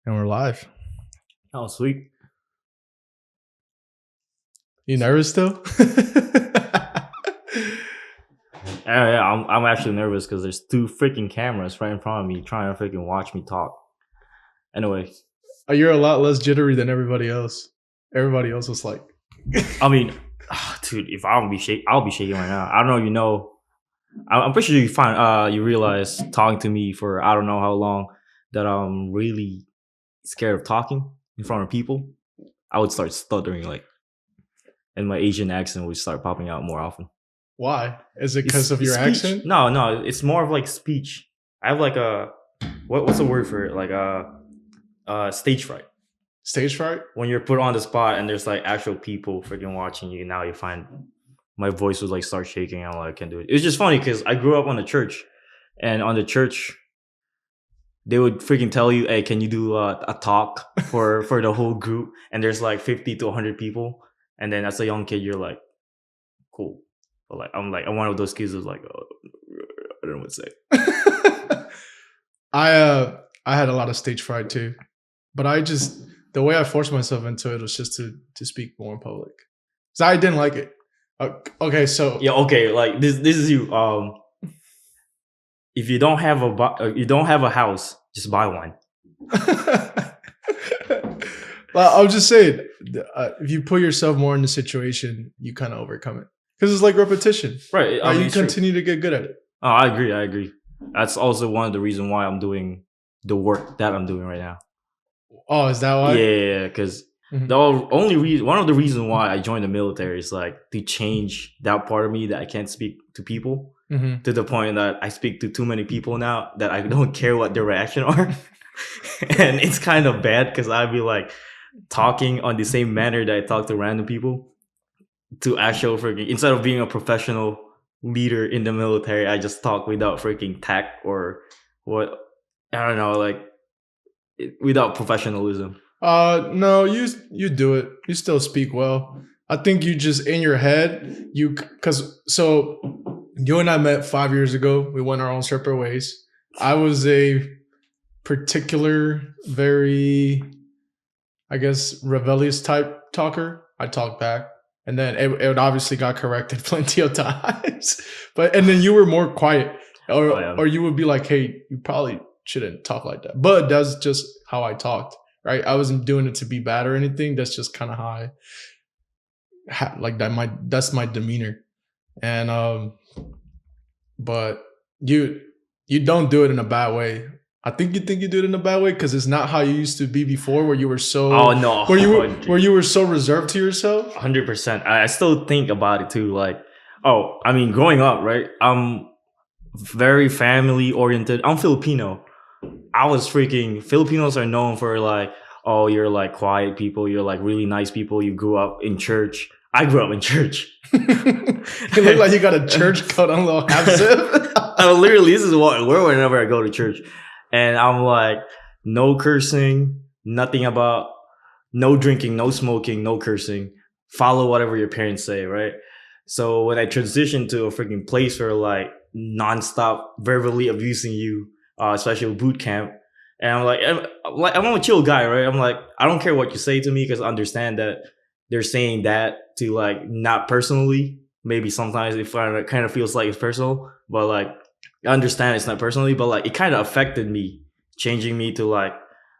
And we're live. Oh, sweet. You nervous still? Yeah, I'm actually nervous because there's two freaking cameras right in front of me trying to freaking watch me talk. Anyway, You're a lot less jittery than everybody else. Everybody else was like, I mean, dude, if I'll be shaking right now. I don't know. I'm pretty sure you find you realize talking to me for I don't know how long that I'm really scared of talking in front of people. I would start stuttering and my Asian accent would start popping out more often. why? Is it because of your speech. accent? No, it's more of like speech. I have like a what's the word for it? Like stage fright. Stage fright? When you're put on the spot and there's like actual people freaking watching you, now you find my voice would like start shaking. I'm like, I can't do it. It's just funny because I grew up on the church, and on the church they would freaking tell you, "Hey, can you do a talk for the whole group?" And there's like 50 to 100 people, and then as a young kid, you're like, "Cool." But I'm one of those kids who's like, oh, I don't know what to say. I had a lot of stage fright too, but the way I forced myself into it was just to speak more in public, because I didn't like it. Okay, so yeah, okay, like this is you. If you don't have a house, just buy one. Well, I'll just say it. If you put yourself more in the situation, you kind of overcome it, because it's like repetition, right? I mean, you continue to get good at it. Oh, I agree. That's also one of the reasons why I'm doing the work that I'm doing right now. Oh, is that why? Yeah, because one of the reasons why I joined the military is like to change that part of me that I can't speak to people, to the point that I speak to too many people now that I don't care what their reaction are. And it's kind of bad because I'd be like talking on the same manner that I talk to random people to actual freaking, instead of being a professional leader in the military, I just talk without freaking tact or what, I don't know, like without professionalism. No, you do it. You still speak well. I think you just in your head, so you and I met 5 years ago. We went our own separate ways. I was a particular, very, I guess, rebellious type talker. I talked back, and then it obviously got corrected plenty of times. And then you were more quiet, or you would be like, "Hey, you probably shouldn't talk like that." But that's just how I talked, right? I wasn't doing it to be bad or anything. That's just kind of how like that. That's my demeanor, and but you don't do it in a bad way. I think you do it in a bad way because it's not how you used to be before, where you were so where you were so reserved to yourself. 100%. I still think about it too. Like, I mean, growing up, right? I'm very family oriented. I'm Filipino. Filipinos are known for like, oh, you're like quiet people. You're like really nice people. You grew up in church. I grew up in church. You look like you got a church coat on, a little half zip. Literally, this is what I wear whenever I go to church. And I'm like, no cursing, nothing about, no drinking, no smoking, no cursing. Follow whatever your parents say, right? So when I transitioned to a freaking place where like nonstop verbally abusing you, especially with boot camp, and I'm a chill guy, right? I'm like, I don't care what you say to me because I understand that they're saying that to like not personally. Maybe sometimes it kind of feels like it's personal, but like I understand it's not personally, but like it kind of affected me, changing me to like,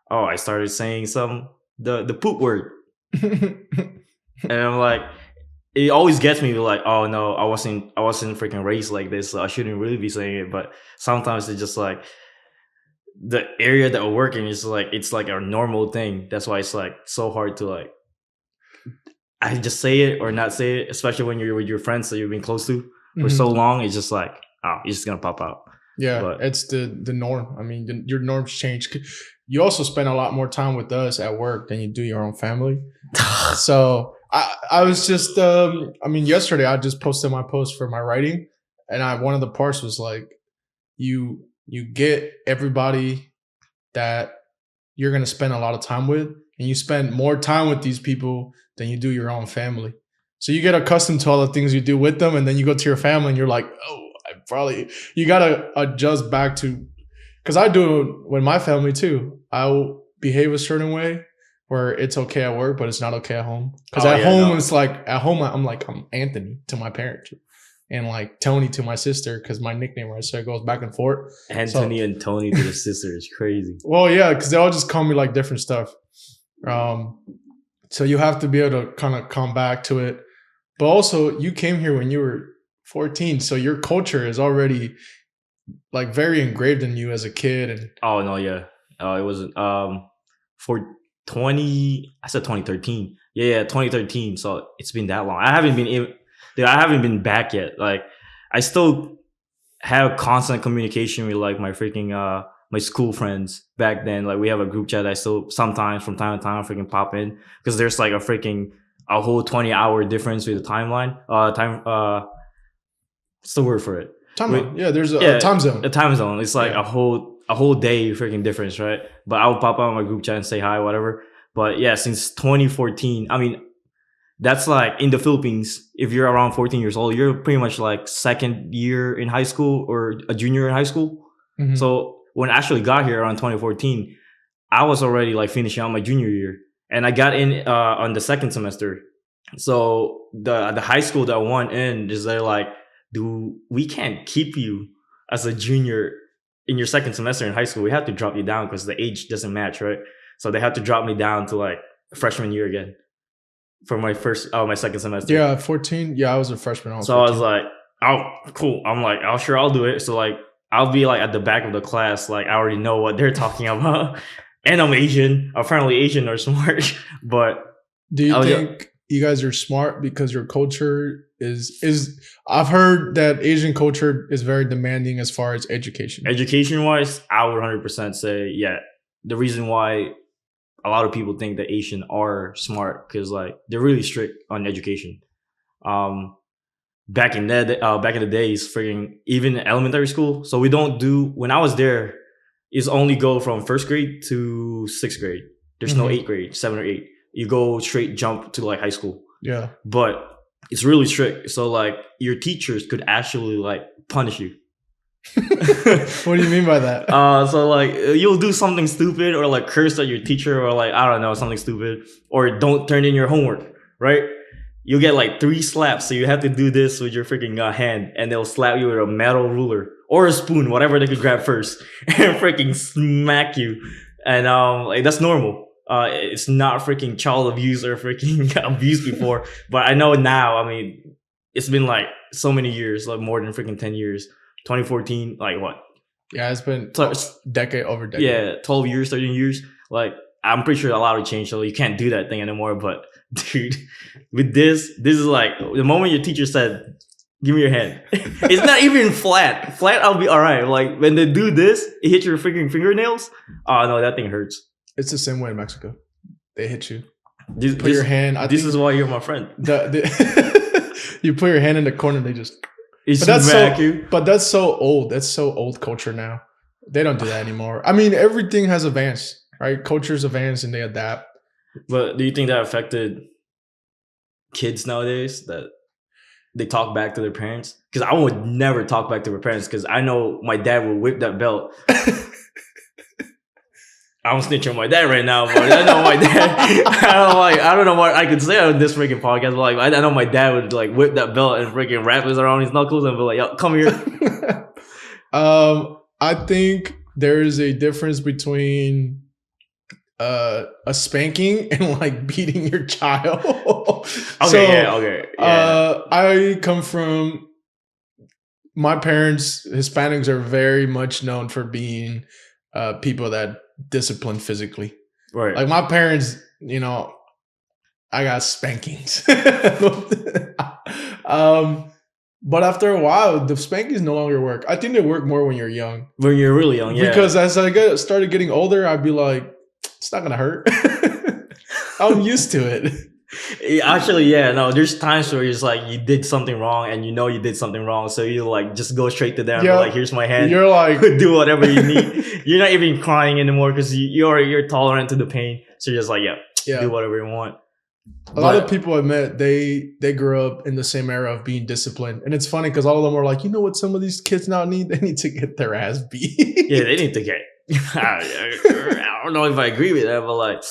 oh, I started saying the poop word, and I'm like, it always gets me to like, oh no, I wasn't freaking raised like this, so I shouldn't really be saying it. But sometimes it's just like the area that we're working is like, it's like a normal thing. That's why it's like so hard to like, I just say it or not say it, especially when you're with your friends that you've been close to for so long. It's just like, oh, it's just gonna pop out. Yeah, but it's the norm. I mean, your norms change. You also spend a lot more time with us at work than you do your own family. So I was just, yesterday I just posted my post for my writing, and one of the parts was like, you get everybody that you're gonna spend a lot of time with, and you spend more time with these people than you do your own family. So you get accustomed to all the things you do with them, and then you go to your family and you're like, oh, you gotta adjust back to, because I do it with my family too. behave a certain way where it's okay at work, but it's not okay at home. Because Oh, at yeah, home, no. it's like I'm I'm Anthony to my parents, and like Tony to my sister because my nickname right, so it goes back and forth. Anthony and Tony to the sister is crazy. Well, yeah, because they all just call me like different stuff. So you have to be able to kind of come back to it. But also, you came here when you were 14, so your culture is already like very engraved in you as a kid. And Oh no, yeah. It wasn't for 20. I said 2013. Yeah, 2013. So it's been that long. Dude, I haven't been back yet. Like I still have constant communication with like my freaking my school friends back then. Like we have a group chat. I still sometimes from time to time freaking pop in because there's like a whole 20-hour difference with the timeline. What's the word for it? yeah, there's a time zone. A time zone. It's like Yeah. a whole day freaking difference, right? But I'll pop out on my group chat and say hi, whatever. But yeah, since 2014, I mean, that's like in the Philippines, if you're around 14 years old, you're pretty much like second year in high school or a junior in high school. Mhm. So when I actually got here around 2014, I was already like finishing out my junior year. And I got in on the second semester. So the high school that I went in is they're like, we can't keep you as a junior in your second semester in high school. We have to drop you down because the age doesn't match, right? So they had to drop me down to like freshman year again for my second semester. Yeah, 14. Yeah, I was a freshman. So 14. I was like, oh, cool. I'm like, oh, sure, I'll do it. So like, I'll be like at the back of the class. Like I already know what they're talking about. And I'm Asian. Apparently Asian are smart. But do you think you guys are smart because your culture is I've heard that Asian culture is very demanding as far as education. Education wise, I would 100% say, yeah. The reason why a lot of people think that Asian are smart because like they're really strict on education. Back in the days, freaking even elementary school. So we don't do when I was there, it's only go from first grade to sixth grade. There's no eighth grade, 7 or 8. You go straight jump to like high school. Yeah. But it's really strict. So like your teachers could actually like punish you. What do you mean by that? So like you'll do something stupid or like curse at your teacher or like, I don't know, something stupid or don't turn in your homework, right? You'll get like 3 slaps. So you have to do this with your freaking hand and they'll slap you with a metal ruler or a spoon, whatever they could grab first and freaking smack you. And like that's normal. It's not freaking child abuse or freaking abuse before, but I know now, I mean, it's been like so many years, like more than freaking 10 years. 2014, like what? Yeah, it's been decade over decade. Yeah, 12 years, 13 years. Like, I'm pretty sure a lot will change, so you can't do that thing anymore. But, dude, with this is like, the moment your teacher said, give me your hand. It's not even flat. Flat, I'll be all right. Like, when they do this, it hits your freaking fingernails. Oh, no, that thing hurts. It's the same way in Mexico. They hit you. Put your hand. This is why you're my friend. You put your hand in the corner, they just... But that's so old. That's so old culture now. They don't do that anymore. I mean, everything has advanced, right? Cultures advance and they adapt. But do you think that affected kids nowadays that they talk back to their parents? Because I would never talk back to my parents because I know my dad would whip that belt. I'm snitching on my dad right now, but I know my dad. I don't know what I could say on this freaking podcast, but like I know my dad would like whip that belt and freaking wrap it around his knuckles and be like, "Yo, come here." I think there is a difference between a spanking and like beating your child. Okay. I come from my parents. Hispanics are very much known for being people that discipline physically. Right. Like my parents, you know, I got spankings. But after a while, the spankings no longer work. I think they work more when you're young. When you're really young, yeah. Because as I started getting older, I'd be like, it's not gonna hurt. I'm used to it. Actually, yeah, no, there's times where it's like you did something wrong and you know you did something wrong, so you like just go straight to them, like, here's my hand. You're like, do whatever you need. You're not even crying anymore because you're tolerant to the pain, so you're just like, yeah, do whatever you want. A lot of people I met, they grew up in the same era of being disciplined, and it's funny because all of them are like, you know what, some of these kids now need? They need to get their ass beat. Yeah, they need to get I don't know if I agree with that, but like,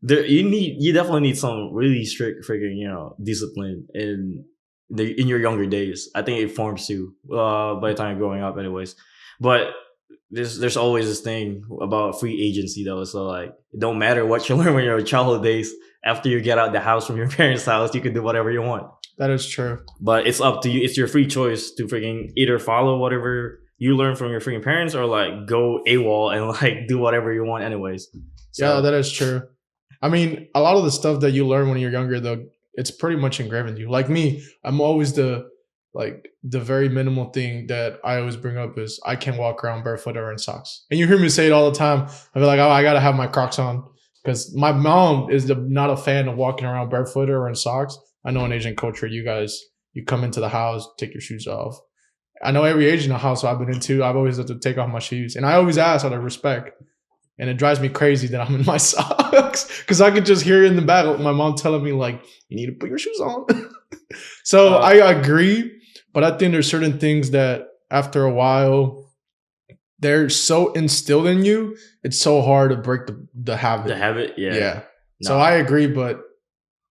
you definitely need some really strict freaking discipline in your younger days. I think it forms you by the time you're growing up, anyways. But there's always this thing about free agency though. So like, it don't matter what you learn when you're in childhood days. After you get out the house from your parents' house, you can do whatever you want. That is true. But it's up to you. It's your free choice to freaking either follow whatever you learn from your freaking parents or like go AWOL and like do whatever you want anyways. Yeah, that is true. I mean, a lot of the stuff that you learn when you're younger, though, it's pretty much engraved in you. Like me, I'm always the very minimal thing that I always bring up is I can't walk around barefoot or in socks. And you hear me say it all the time. I be like, oh, I gotta have my Crocs on because my mom is not a fan of walking around barefoot or in socks. I know in Asian culture, you come into the house, take your shoes off. I know every Asian house I've been into, I've always had to take off my shoes, and I always ask out of respect. And it drives me crazy that I'm in my socks because I could just hear in the back my mom telling me like, "You need to put your shoes on." So I agree, but I think there's certain things that after a while they're so instilled in you, it's so hard to break the habit. The habit, yeah. No. So I agree, but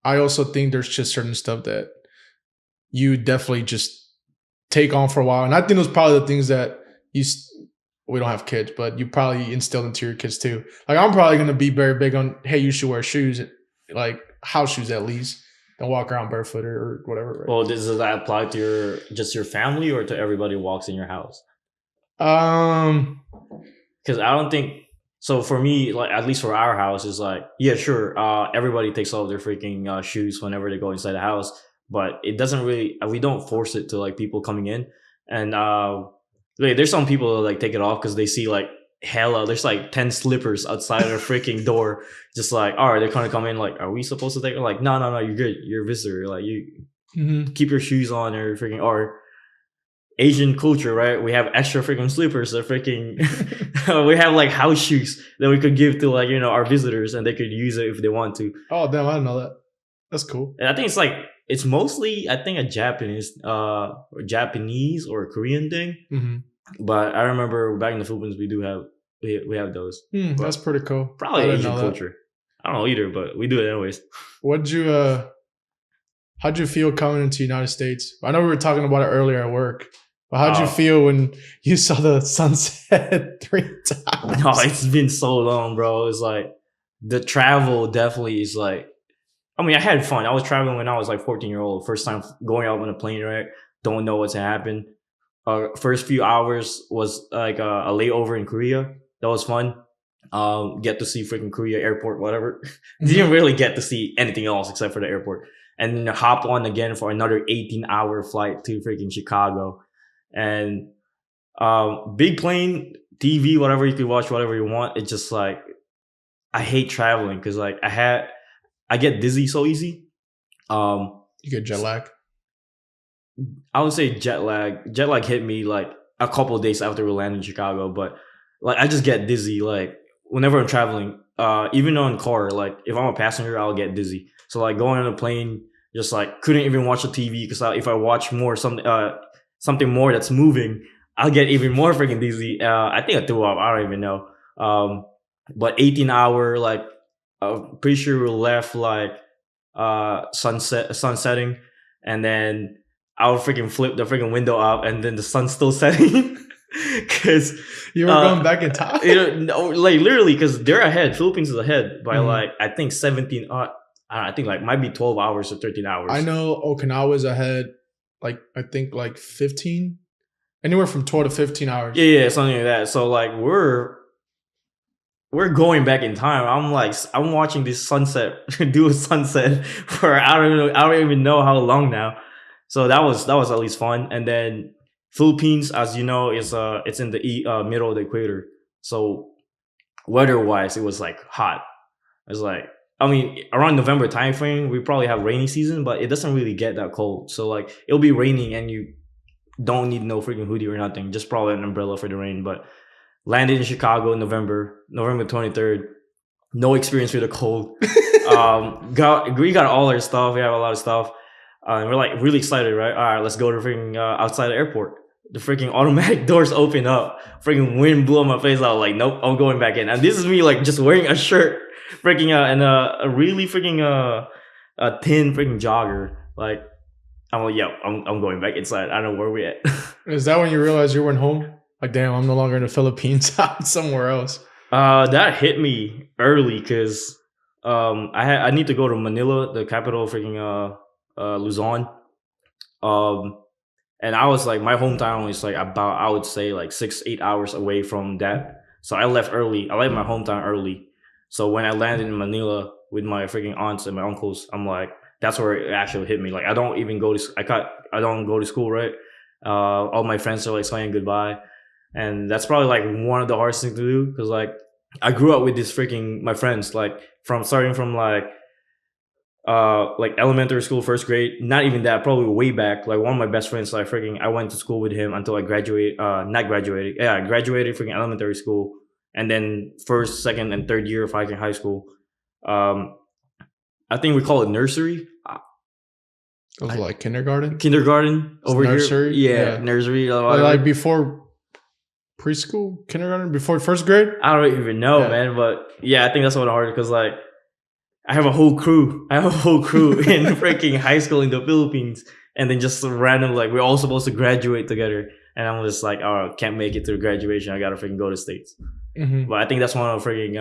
I also think there's just certain stuff that you definitely just take on for a while, and I think those probably the things that we don't have kids, but you probably instilled into your kids too. Like I'm probably going to be very big on, hey, you should wear shoes, like house shoes at least, and walk around barefoot or whatever. Right? Well, does that apply to your family or to everybody who walks in your house? Because I don't think so. For me, like at least for our house, is like yeah, sure. Everybody takes off their freaking shoes whenever they go inside the house, but it doesn't really. We don't force it to like people coming in, and like, there's some people that like take it off because they see like hella. There's like 10 slippers outside of their freaking door. Just like, all right, they're gonna come in. Like, are we supposed to take it? Like, no, you're good. You're a visitor. Like, you keep your shoes on or freaking or Asian culture, right? We have extra freaking slippers. That freaking we have like house shoes that we could give to like our visitors and they could use it if they want to. Oh damn, I didn't know that. That's cool. And I think it's mostly I think a Japanese or Korean thing. Mm-hmm. But I remember back in the Philippines we have those. That's pretty cool. Probably Asian culture. I don't know either, but we do it anyways. How'd you feel coming into the United States? I know we were talking about it earlier at work. But how'd you feel when you saw the sunset 3 times? No, it's been so long, bro. It's like the travel definitely is like. I mean, I had fun. I was traveling when I was like 14-year-old. First time going out on a plane, right? Don't know what's to happen. First few hours was like a layover in Korea. That was fun. Get to see freaking Korea airport, whatever. Didn't really get to see anything else except for the airport. And then hop on again for another 18-hour flight to freaking Chicago. And big plane, TV, whatever, you could watch whatever you want. It's just like, I hate traveling because like I get dizzy so easy. You get jet lag? I would say jet lag. Jet lag hit me like a couple of days after we landed in Chicago, but like I just get dizzy like whenever I'm traveling. Even on car, like if I'm a passenger, I'll get dizzy. So like going on a plane, just like couldn't even watch the TV because if I watch more something more that's moving, I'll get even more freaking dizzy. I think I threw up. I don't even know. But 18-hour like. I'm pretty sure we left like sunsetting, and then I'll freaking flip the freaking window up, and then the sun's still setting. Because you were going back in time. No, like literally, because they're ahead. Philippines is ahead by like I think 17. I think like might be 12 hours or 13 hours. I know Okinawa's ahead. Like I think like 15, anywhere from 12 to 15 hours. Yeah, something like that. So like we're going back in time. I'm watching this sunset do a sunset for I don't even know how long now. So that was at least fun. And then Philippines, as you know, is it's in the middle of the equator. So weather wise, it was like hot. It's like I mean around November timeframe, we probably have rainy season, but it doesn't really get that cold. So like it'll be raining and you don't need no freaking hoodie or nothing. Just probably an umbrella for the rain, but. Landed in Chicago in November 23rd. No experience with the cold. We got all our stuff. We have a lot of stuff. And we're like really excited, right? All right, let's go to freaking outside the airport. the freaking automatic doors open up. Freaking wind blew on my face. I was like, nope, I'm going back in. And this is me like just wearing a shirt, freaking and a really freaking a thin freaking jogger. Like I'm like, yeah, I'm going back inside. I don't know where we at. Is that when you realized you weren't home? Like, damn, I'm no longer in the Philippines. I'm somewhere else. That hit me early because I need to go to Manila, the capital of freaking Luzon. Um, and I was like, my hometown is like about, I would say like 6-8 hours away from that. So I left early. I left my hometown early. So when I landed in Manila with my freaking aunts and my uncles, I'm like, that's where it actually hit me. Like I don't even go to, I don't go to school, right? All my friends are like saying goodbye, and that's probably like one of the hardest things to do because I grew up with this freaking my friends like from starting from like elementary school, first grade, not even that, probably way back. Like one of my best friends, like freaking, I went to school with him until I graduated. Not graduated, yeah, I graduated freaking elementary school, and then first, second, and third year of hiking high school. I think we call it nursery. It was like kindergarten. Kindergarten over nursery? here, yeah, nursery. Like before preschool, kindergarten, before first grade. I don't even know, man, but yeah, I think that's what hard because like I have a whole crew. I have a whole crew in freaking high school in the Philippines, and then just random like we're all supposed to graduate together, and I'm just like, oh, can't make it to the graduation. I gotta freaking go to States. Mm-hmm. But I think that's one of freaking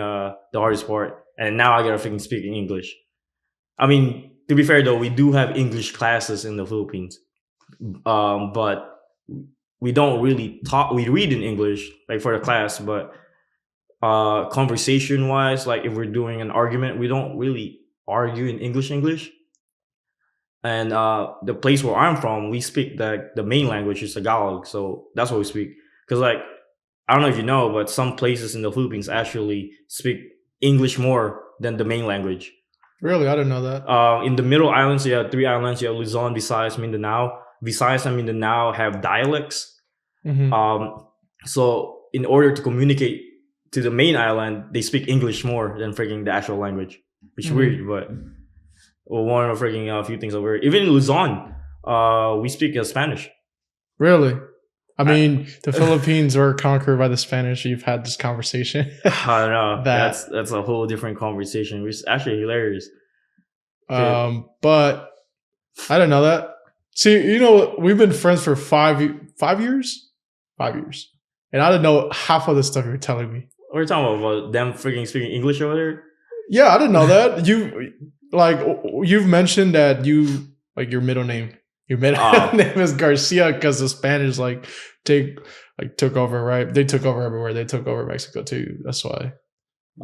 the hardest part, and now I gotta freaking speak in English. I mean, to be fair though, we do have English classes in the Philippines, but we don't really talk. We read in English like for the class, but conversation wise, like if we're doing an argument, we don't really argue in English. And the place where I'm from, we speak the main language is Tagalog, so that's what we speak. Because like I don't know if you know, but some places in the Philippines actually speak English more than the main language. Really? I didn't know that. In the middle islands, you have 3 islands. You have Luzon, Visayas, Mindanao. Visayas and Mindanao have dialects. Mm-hmm. So in order to communicate to the main island, they speak English more than freaking the actual language, which is weird, but one of freaking a few things over. Even in Luzon, we speak Spanish. Really? I mean, the Philippines were conquered by the Spanish. You've had this conversation. I don't know. That's a whole different conversation, which is actually hilarious. But I didn't know that. See, you know, we've been friends for 5 years, 5 years, and I didn't know half of the stuff you're telling me. What are you talking about them freaking speaking English over there? Yeah, I didn't know that. You've mentioned that you like your middle name. Your middle name is Garcia because the Spanish took over, right? They took over everywhere. They took over Mexico too. That's why.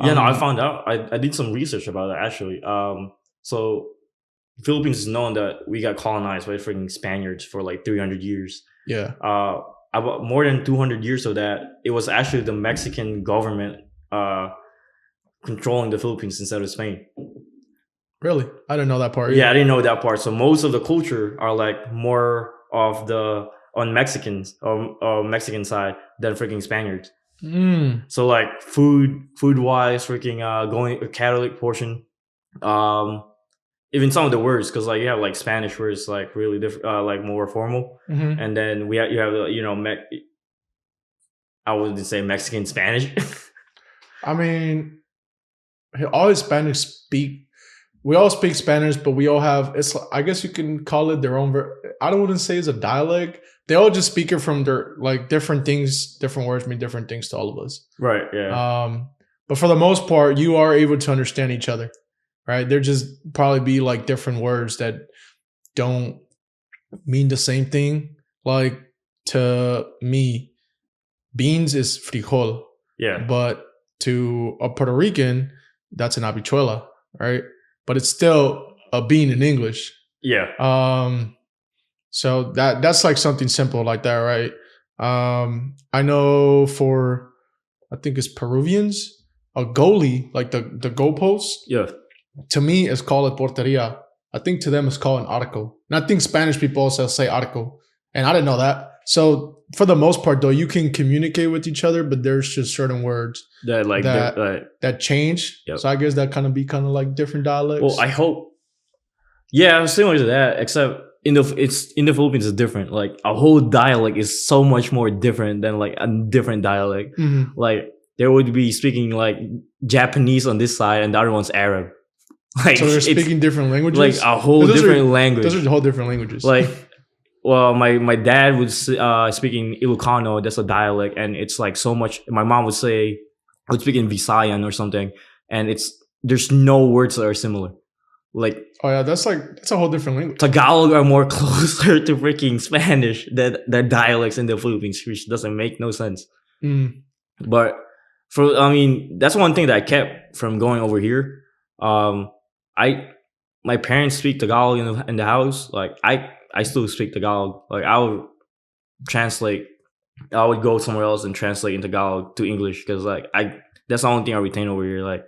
Yeah, no, I found out. I did some research about it actually. So Philippines is known that we got colonized by freaking Spaniards for like 300 years. Yeah. About more than 200 years of that, it was actually the Mexican government controlling the Philippines instead of Spain. Really? I didn't know that part. Yeah, I didn't know that part. So most of the culture are like more of the on Mexicans or Mexican side than freaking Spaniards. So like food wise, freaking going a Catholic portion. Even some of the words, because like you have like Spanish words like really different, like more formal, and then you have I wouldn't say Mexican Spanish. I mean, all Hispanics speak. We all speak Spanish, but we all have. I guess you can call it their own. I wouldn't say it's a dialect. They all just speak it from their like different things. Different words mean different things to all of us. Right. Yeah. But for the most part, you are able to understand each other. Right? There just probably be like different words that don't mean the same thing. Like to me, beans is frijol. Yeah. But to a Puerto Rican, that's an habichuela, right? But it's still a bean in English. Yeah. So that's like something simple like that, right? I know for I think it's Peruvians, a goalie, like the goalpost. Yeah. To me, it's called a porteria. I think to them it's called an arco. And I think Spanish people also say arco. And I didn't know that. So for the most part, though, you can communicate with each other, but there's just certain words that change. Yep. So I guess that kind of like different dialects. Well, I hope. Yeah, similar to that, except in the Philippines is different. Like a whole dialect is so much more different than like a different dialect. Mhm. Like there would be speaking like Japanese on this side and the other one's Arab. Like So they're it's speaking different languages. like a whole Those different are language. those are whole different languages. Like, well, my dad would speaking Ilocano. That's a dialect, and it's like so much. My mom would speak in Visayan or something, and there's no words that are similar. Like oh yeah, that's a whole different language. Tagalog are more closer to freaking Spanish than their dialects in the Philippines, which doesn't make no sense. Mm. But that's one thing that I kept from going over here. My parents speak Tagalog in the house. Like I still speak Tagalog. Like I would translate. I would go somewhere else and translate in Tagalog to English because like that's the only thing I retain over here. Like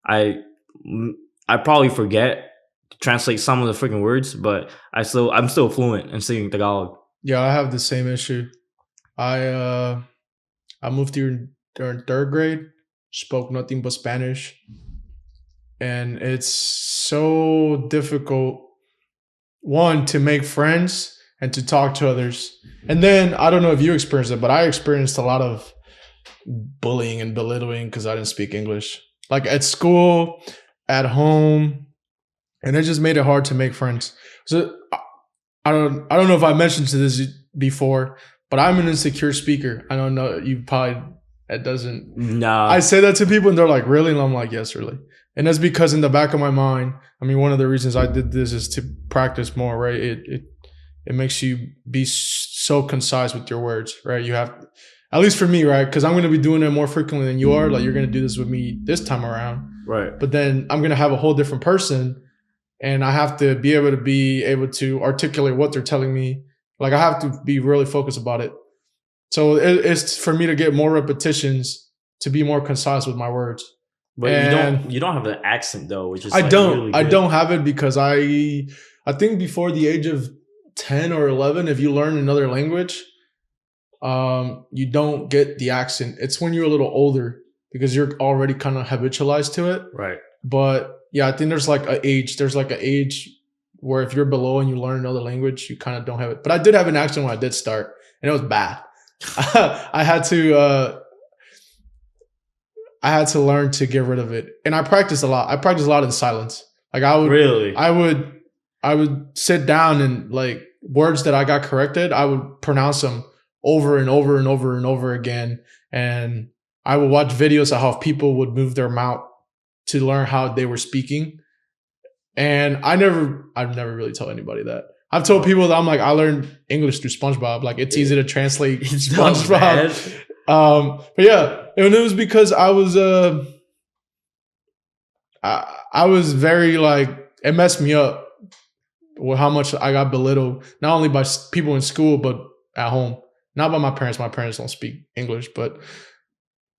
I probably forget to translate some of the freaking words, but I'm still fluent in speaking Tagalog. Yeah, I have the same issue. I moved here during third grade, spoke nothing but Spanish, and it's so difficult, one, to make friends and to talk to others. And then I don't know if you experienced it, but I experienced a lot of bullying and belittling because I didn't speak English, like at school, at home, and it just made it hard to make friends. So I don't know if I mentioned to this before, but I'm an insecure speaker. I don't know, you probably, it doesn't. Nah. I say that to people and they're like, really? And I'm like, yes, really. And that's because in the back of my mind, I mean, one of the reasons I did this is to practice more, right? It makes you be so concise with your words, right? You have, at least for me, right? Because I'm going to be doing it more frequently than you are. Like you're going to do this with me this time around. Right. But then I'm going to have a whole different person and I have to be able to articulate what they're telling me. Like I have to be really focused about it. So it's for me to get more repetitions to be more concise with my words. But and you don't have an accent though, which is I like don't really I good. don't have it because I think before the age of 10 or 11, if you learn another language, you don't get the accent. It's when you're a little older because you're already kind of habitualized to it. Right. But yeah, I think there's like an age where if you're below and you learn another language, you kind of don't have it. But I did have an accent when I did start, and it was bad. I had to learn to get rid of it, and I practiced a lot. I practiced a lot in silence. Like I would sit down and like words that I got corrected, I would pronounce them over and over and over and over again, and I would watch videos of how people would move their mouth to learn how they were speaking. And I've never really told anybody that. I've told people that I'm like, I learned English through SpongeBob. Like it's easy to translate SpongeBob. But yeah, and it was because I was very like, it messed me up with how much I got belittled, not only by people in school, but at home. Not by my parents. My parents don't speak English, but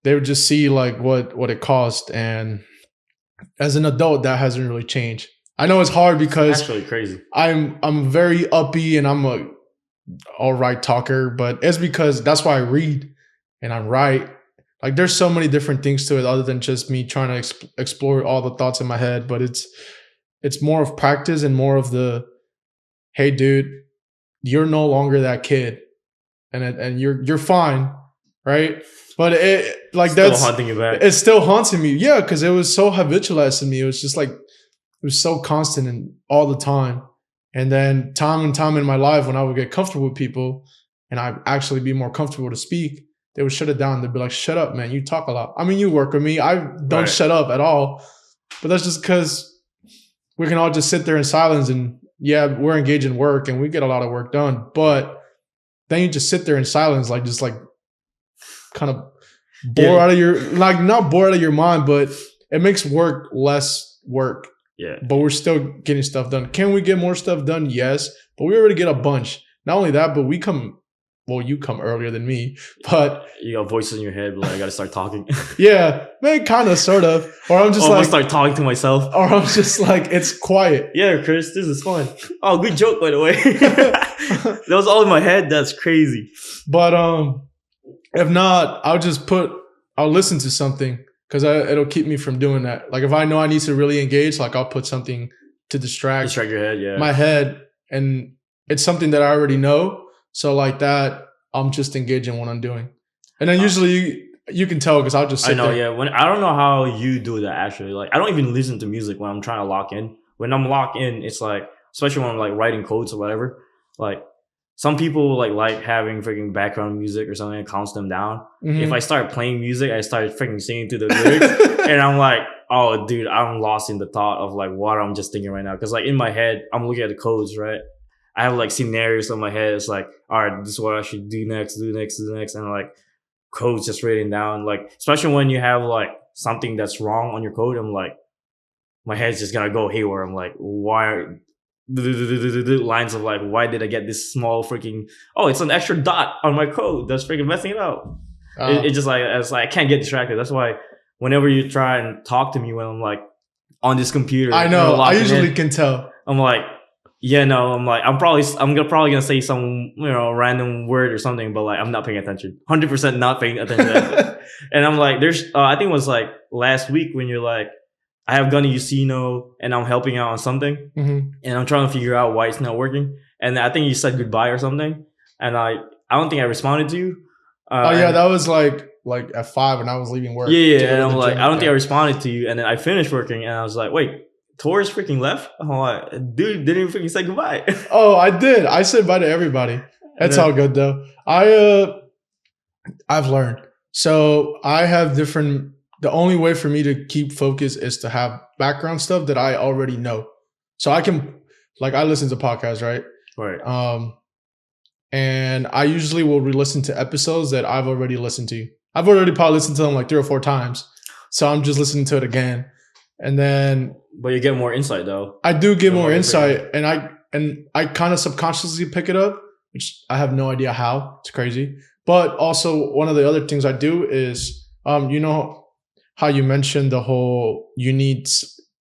they would just see like what it cost. And as an adult, that hasn't really changed. I know it's hard because that's really crazy. I'm very uppy and I'm a all right talker, but it's because that's why I read and I write. Like there's so many different things to it other than just me trying to explore all the thoughts in my head. But it's more of practice and more of the, hey, dude, you're no longer that kid, and you're fine, right? But it like still that's haunting you back. It's still haunting me, yeah, because it was so habitualized in me. It was just like it was so constant and all the time. And then time and time in my life, when I would get comfortable with people and I'd actually be more comfortable to speak, they would shut it down. They'd be like, shut up, man. You talk a lot. I mean, you work with me. I don't shut up at all. But that's just because we can all just sit there in silence and yeah, we're engaged in work and we get a lot of work done. But then you just sit there in silence, like just like kind of bored out of your, like not bored out of your mind, but it makes work less work. Yeah. But we're still getting stuff done. Can we get more stuff done? Yes. But we already get a bunch. Not only that, but you come earlier than me, but you got voices in your head, but like, I gotta start talking. Yeah, man, kind of, sort of. Or I'm just like, start talking to myself. Or I'm just like, it's quiet. Yeah, Chris, this is fun. Oh, good joke, by the way. That was all in my head. That's crazy. But if not, I'll listen to something because it'll keep me from doing that. Like if I know I need to really engage, like I'll put something to distract your head, yeah, my head, and it's something that I already know. So like that, I'm just engaging what I'm doing. And then usually you can tell because I'll just I sit know, there. yeah. When I don't know how you do that actually. Like I don't even listen to music when I'm trying to lock in. When I'm locked in, it's like especially when I'm like writing codes or whatever. Like some people like having freaking background music or something that calms them down. If I Mhm. start playing music, I start freaking singing to the lyrics, and I'm like, oh, dude, I'm lost in the thought of like what I'm just thinking right now. Because like in my head, I'm looking at the codes, right? I have like scenarios in my head. It's like, all right, this is what I should do next, do next, do next, and like codes just written down. Like especially when you have like something that's wrong on your code, I'm like, my head's just gonna go haywire. I'm like, why? Lines of like, why did I get this small freaking? Oh, it's an extra dot on my code that's freaking messing it up. It just like it's like I can't get distracted. That's why whenever you try and talk to me when I'm like on this computer, I know. I locking usually in, can tell. I'm like, yeah, no, I'm like, I'm gonna say some random word or something, but like I'm not paying attention. 100% not paying attention. And I'm like, there's, I think it was like last week when you're like, I have gone to Usino and I'm helping out on something, Mhm. and I'm trying to figure out why it's not working. And I think you said goodbye or something, and I don't think I responded to you. Oh yeah, And that was like at 5 when I was leaving work yeah, to yeah, go and to I'm the like, gym. I don't think I Yeah. responded to you, and then I finished working, and I was like, wait, Torres freaking left. I'm like, dude, didn't even freaking say goodbye. Oh, I did. I said bye to everybody. And It's then all good though. I've learned. So I have different. The only way for me to keep focus is to have background stuff that I already know. So I can, like, I listen to podcasts, right? right, And I usually will re-listen to episodes that I've already listened to. I've already probably listened to them like 3 or 4 times, so I'm just listening to it again. And then but you get more insight though. I do You get get more more insight, information. and I kind of subconsciously pick it up, which I have no idea how. It's crazy. But also one of the other things I do is, you know, how you mentioned the whole you need,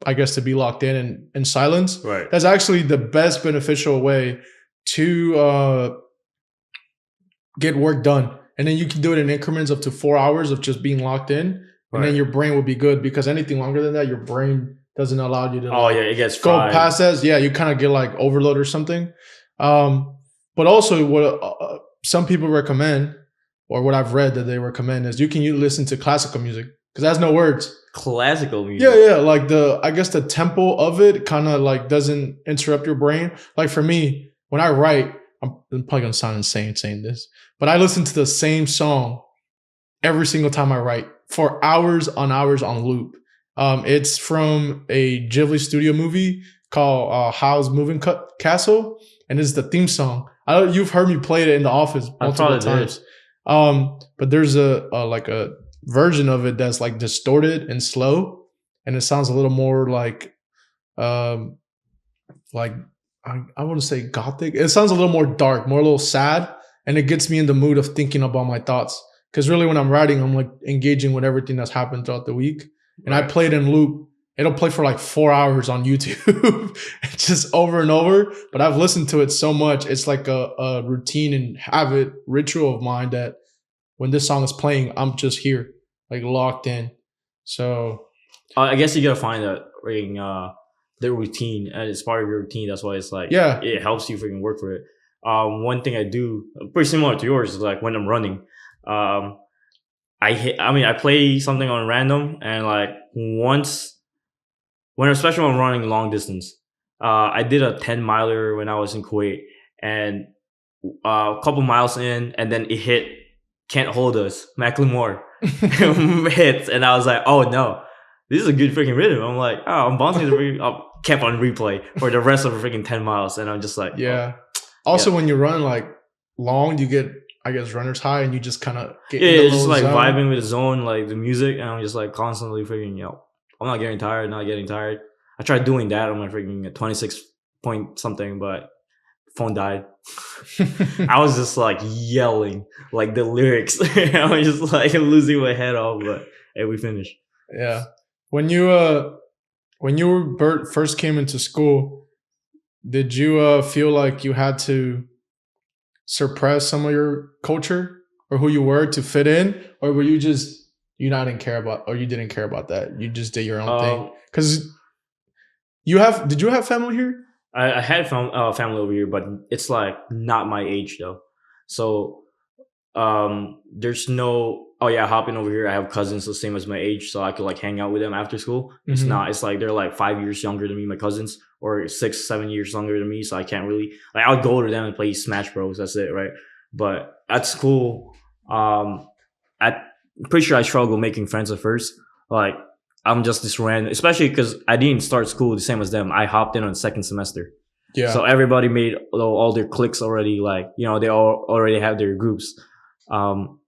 I guess, to be locked in silence. Right. That's actually the best beneficial way to get work done. And then you can do it in increments up to 4 hours of just being locked in. And then Right. your brain will be good because anything longer than that, your brain doesn't allow you to Oh like yeah, it gets go fried. past that. Yeah, you kind of get like overload or something. But also, what some people recommend, or what I've read that they recommend, is you listen to classical music because that's no words. Classical music. Yeah, like I guess the tempo of it kind of like doesn't interrupt your brain. Like for me, when I write, I'm probably gonna sound insane saying this, but I listen to the same song every single time I write for hours on loop. It's from a Ghibli studio movie called Howl's Moving Castle, and it's the theme song. You've heard me play it in the office I multiple probably did. times. But there's a like a version of it that's like distorted and slow, and it sounds a little more um like I want to say gothic. It sounds a little more dark, more a little sad, and it gets me in the mood of thinking about my thoughts. Because really, when I'm writing, I'm like engaging with everything that's happened throughout the week, and I Right. play it in loop. It'll play for like 4 hours on YouTube, just over and over. But I've listened to it so much, it's like a routine and habit ritual of mine that when this song is playing, I'm just here, like locked in. So I guess you gotta find that freaking the routine, and it's part of your routine. That's why it's like yeah, it helps you freaking work for it. One thing I do pretty similar to yours is like when I'm running, um, I play something on random, and like once when especially when I'm running long distance, I did a 10 miler when I was in Kuwait, and a couple miles in, and then it hit can't hold us Macklemore hits, and I was like, oh no, this is a good freaking rhythm. I'm like, oh, I'm bouncing the kept on replay for the rest of the freaking 10 miles, and I'm just like, oh, yeah. yeah, Also, when you run like long, you get, I guess, runner's high, and you just kind of get yeah, in the it's just little like zone. vibing with the zone, like the music, and I'm just like constantly freaking, I'm not getting tired, not getting tired. I tried doing that on my freaking 26 point something, but phone died. I was just like yelling like the lyrics. I was just like losing my head off, but hey, we finished. Yeah. When you first came into school, did you feel like you had to suppress some of your culture or who you were to fit in, or were you just you didn't care about that? You just did your own thing Um, because did you have family here? I had family over here, but it's like not my age though. So there's no, oh yeah, hopping over here. I have cousins the same as my age, so I could like hang out with them after school. It's Mm-hmm. not. It's like they're like 5 years younger than me, my cousins, or 6, 7 years younger than me. So I can't really like. I'll go to them and play Smash Bros. That's it, right? But at school, I'm pretty sure I struggle making friends at first. Like I'm just this random, especially because I didn't start school the same as them. I hopped in on second semester. So Yeah. everybody made all their cliques already. Like they all already have their groups. Um,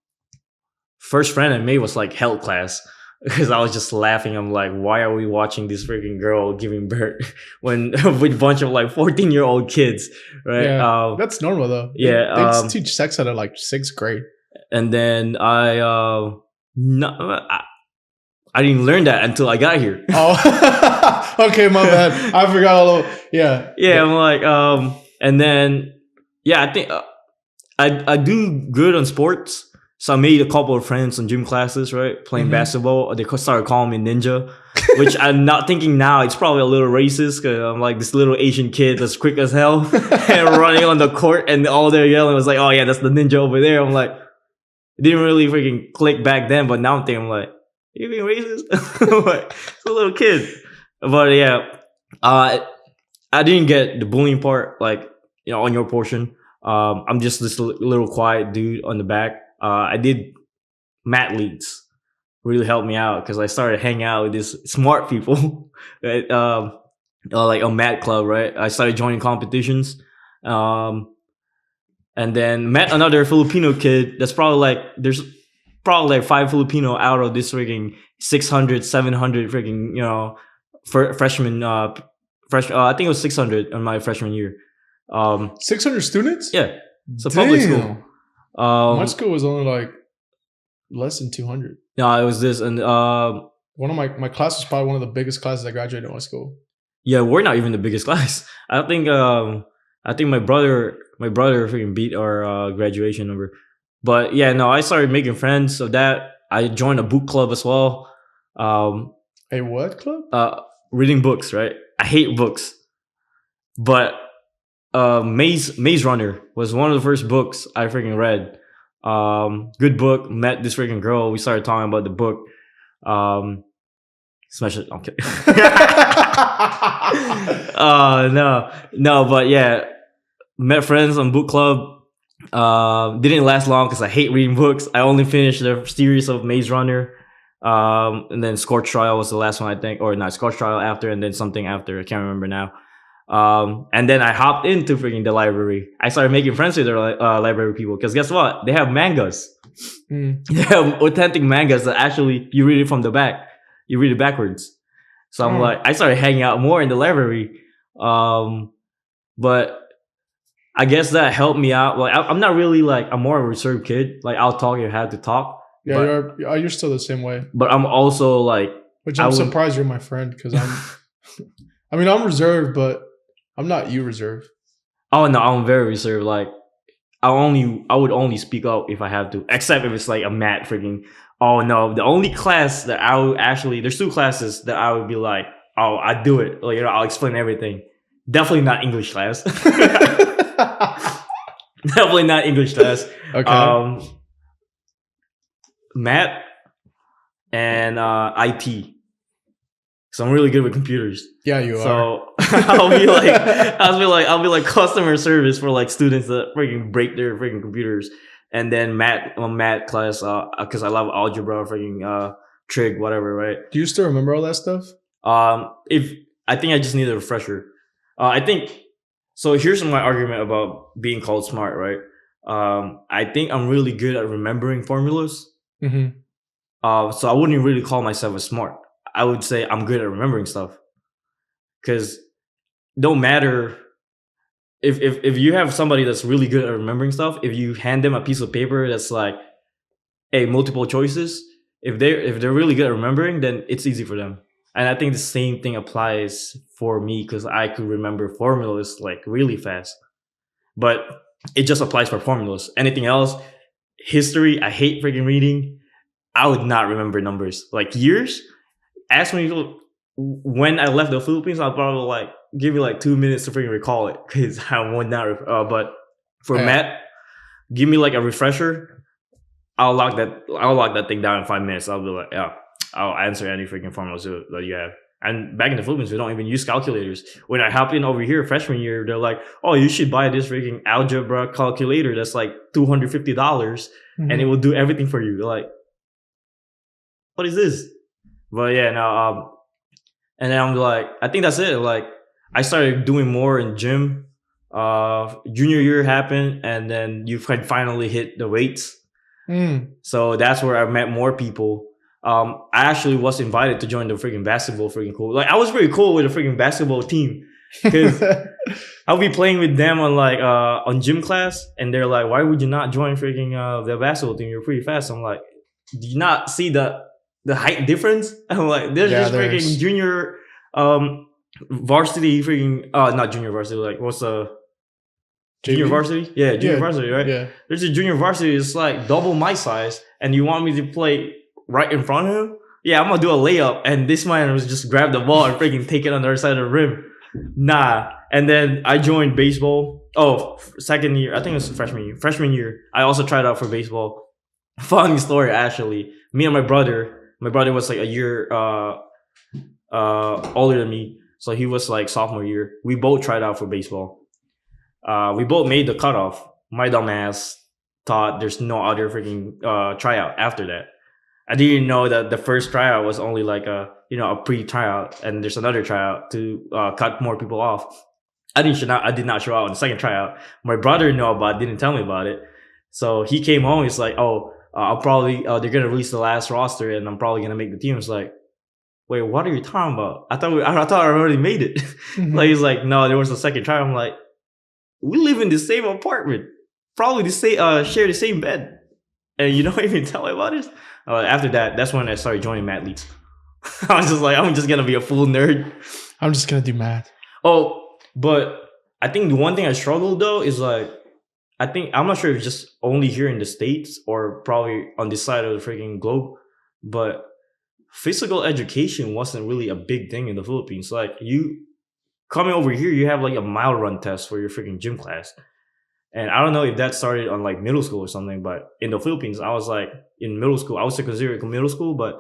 First friend I made was like health class because I was just laughing. I'm like, why are we watching this freaking girl giving birth when with a bunch of like 14-year-old kids, right? Yeah. That's normal though. Yeah. They just teach sex at like sixth grade. And then no, I didn't learn that until I got here. Oh, okay, my bad. I forgot all of. Yeah. Yeah, I'm like, and then yeah, I think I do good on sports. So I made a couple of friends in gym classes, right? Playing basketball. They started calling me Ninja, which I'm not thinking now. It's probably a little racist because I'm like this little Asian kid that's quick as hell and running on the court, and all they're yelling was like, "Oh yeah, that's the ninja over there." I'm like, it didn't really freaking click back then, but now I'm thinking, I'm like, you being racist? Like, it's a little kid. But yeah, I didn't get the bullying part, like on your portion. I'm just this little quiet dude on the back. I did mat leads, really helped me out because I started hanging out with these smart people, right? Like a mat club, right? I started joining competitions, and then met another Filipino kid. That's probably like there's probably like 5 Filipino out of this freaking 600, 700 freaking freshman. I think it was 600 in my freshman year. 600 students? Yeah, it's a public school. My school was only like less than 200. No, it was this, and one of my class was probably one of the biggest classes I graduated in my school. yeah, we're not even the biggest class. I think my brother freaking beat our graduation number. But yeah, no, I started making friends. So that I joined a book club as well. A what club? Reading books, right? I hate books, but Maze Runner was one of the first books I freaking read. Good book. Met this freaking girl. We started talking about the book. Smash it. Okay. No, but yeah, met friends on book club. Didn't last long because I hate reading books. I only finished the series of Maze Runner. And then Scorch Trial was the last one, I think, or not Scorch Trial after, and then something after. I can't remember now. And then I hopped into freaking the library. I started making friends with the library people because guess what? They have mangas. They have authentic mangas that actually you read it from the back. You read it backwards. So I'm like, I started hanging out more in the library. But I guess that helped me out. Like I'm not really like I'm more of a reserved kid. Like I'll talk if I have to talk. Yeah, you're still the same way. But I'm also like, which I'm surprised you're my friend because I mean I'm reserved, but I'm not you reserved. Oh no, I'm very reserved. Like I would only speak up if I have to, except if it's like a mat freaking. Oh no, the only class that I would actually, there's 2 classes that I would be like, oh, I do it. Like I'll explain everything. Definitely not English class. Definitely not English class. Okay. Math and IT. So I'm really good with computers. Yeah, you are. So I'll be like customer service for like students that freaking break their freaking computers, and then math class because I love algebra, freaking trig, whatever, right? Do you still remember all that stuff? If I think I just need a refresher. I think so. Here's my argument about being called smart, right? I think I'm really good at remembering formulas. Mm-hmm. So I wouldn't really call myself a smart. I would say I'm good at remembering stuff. Because no matter if you have somebody that's really good at remembering stuff, if you hand them a piece of paper that's like, hey, multiple choices, if they're really good at remembering, then it's easy for them. And I think the same thing applies for me because I could remember formulas like really fast. But it just applies for formulas. Anything else, history, I hate freaking reading. I would not remember numbers. Like years, ask me when I left the Philippines, I'll probably like give you like 2 minutes to freaking recall it because I would not. But for Yeah. Matt, give me like a refresher. I'll lock that thing down in 5 minutes. I'll be like, yeah, I'll answer any freaking formulas that you have. And back in the Philippines, we don't even use calculators. When I hop in over here freshman year, they're like, oh, you should buy this freaking algebra calculator that's like $250 and it Mhm. will do everything for you. You're like, what is this? But yeah, no, and then I'm like, I think that's it. Like, I started doing more in gym. Junior year happened, and then you can finally hit the weights. Mm. So that's where I met more people. I actually was invited to join the freaking basketball freaking cool. Like, I was pretty cool with the freaking basketball team because I'll be playing with them on gym class, and they're like, "Why would you not join freaking the basketball team? You're pretty fast." I'm like, "Do you not see the height difference?" I'm like, "There's Yeah, just freaking there's junior varsity freaking not junior varsity, like what's the junior JV. varsity? Yeah, junior Yeah, varsity, right? yeah. There's a junior varsity. It's like double my size, and you want me to play right in front of him? Yeah, I'm gonna do a layup, and this man was just grab the ball and freaking take it on the other side of the rim. Nah. And then I joined baseball. Oh, second year. I think it was freshman year. Freshman year, I also tried out for baseball. Funny story, actually. Me and my brother. My brother was like a year older than me, so he was like sophomore year. We both tried out for baseball. We both made the cutoff. My dumb ass thought there's no other freaking tryout after that. I didn't know that the first tryout was only like a pre tryout, and there's another tryout to cut more people off. I did not show out on the second tryout. My brother knew about it, didn't tell me about it. So he came home. He's like, "Oh, I'll probably they're gonna release the last roster, and I'm probably gonna make the team." It's like, wait, what are you talking about? I thought I already made it. Like, Mhm. he's like, no, there was a second tryout. I'm like, we live in the same apartment, probably the same share the same bed, and you don't even tell me about it. After that, that's when I started joining Matt Leeds. I was just like, I'm just gonna be a full nerd. I'm just gonna do math. Oh, but I think the one thing I struggled though is like, I think I'm not sure if it's just only here in the States or probably on this side of the freaking globe, but physical education wasn't really a big thing in the Philippines. Like, you coming over here, you have like a mile run test for your freaking gym class. And I don't know if that started on like middle school or something, but in the Philippines, I was like in middle school. I was consider it middle school, but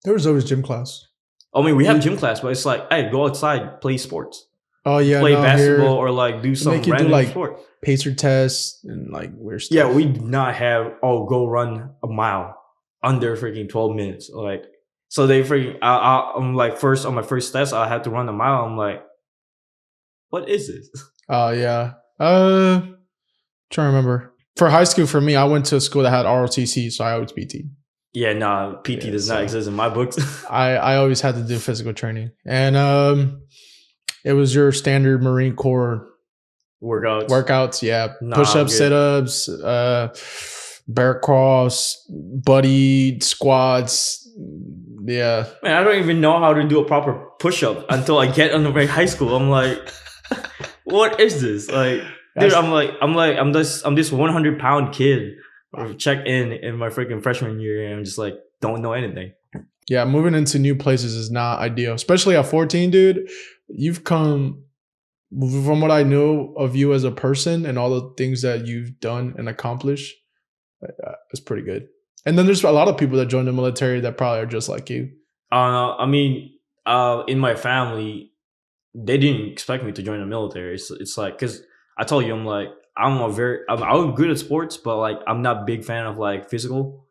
There was always gym class. I mean, we have You- gym class, but it's like, hey, go outside, play sports, Oh yeah, play no, basketball, here or like do they some make you do random like sport. pacer tests and like weird Yeah, stuff. we did not have, oh, go run a mile under freaking 12 minutes. Like, so they freaking, I'm like, first on my first test, I had to run a mile. I'm like, what is this? Oh yeah. Trying to remember. For high school, for me, I went to a school that had ROTC, so I always PT. Yeah, nah, PT Yeah, does not so exist in my books. I always had to do physical training, and it was your standard Marine Corps Workouts. workouts. Yeah, Nah, push I'm ups, good. sit ups, bear crawls, buddy squats. Yeah, Man, I don't even know how to do a proper push up until I get into my high school. I'm like, what is this? Like, dude, That's- I'm this 100-pound kid. Check in my freaking freshman year, and I'm just like, don't know anything. yeah. Moving into new places is not ideal, especially at 14, dude. You've come from what I know of you as a person and all the things that you've done and accomplished. It's pretty good. And then there's a lot of people that join the military that probably are just like you. I mean, in my family, they didn't expect me to join the military. It's like, because I told you, I'm good at sports, but like I'm not a big fan of like physical.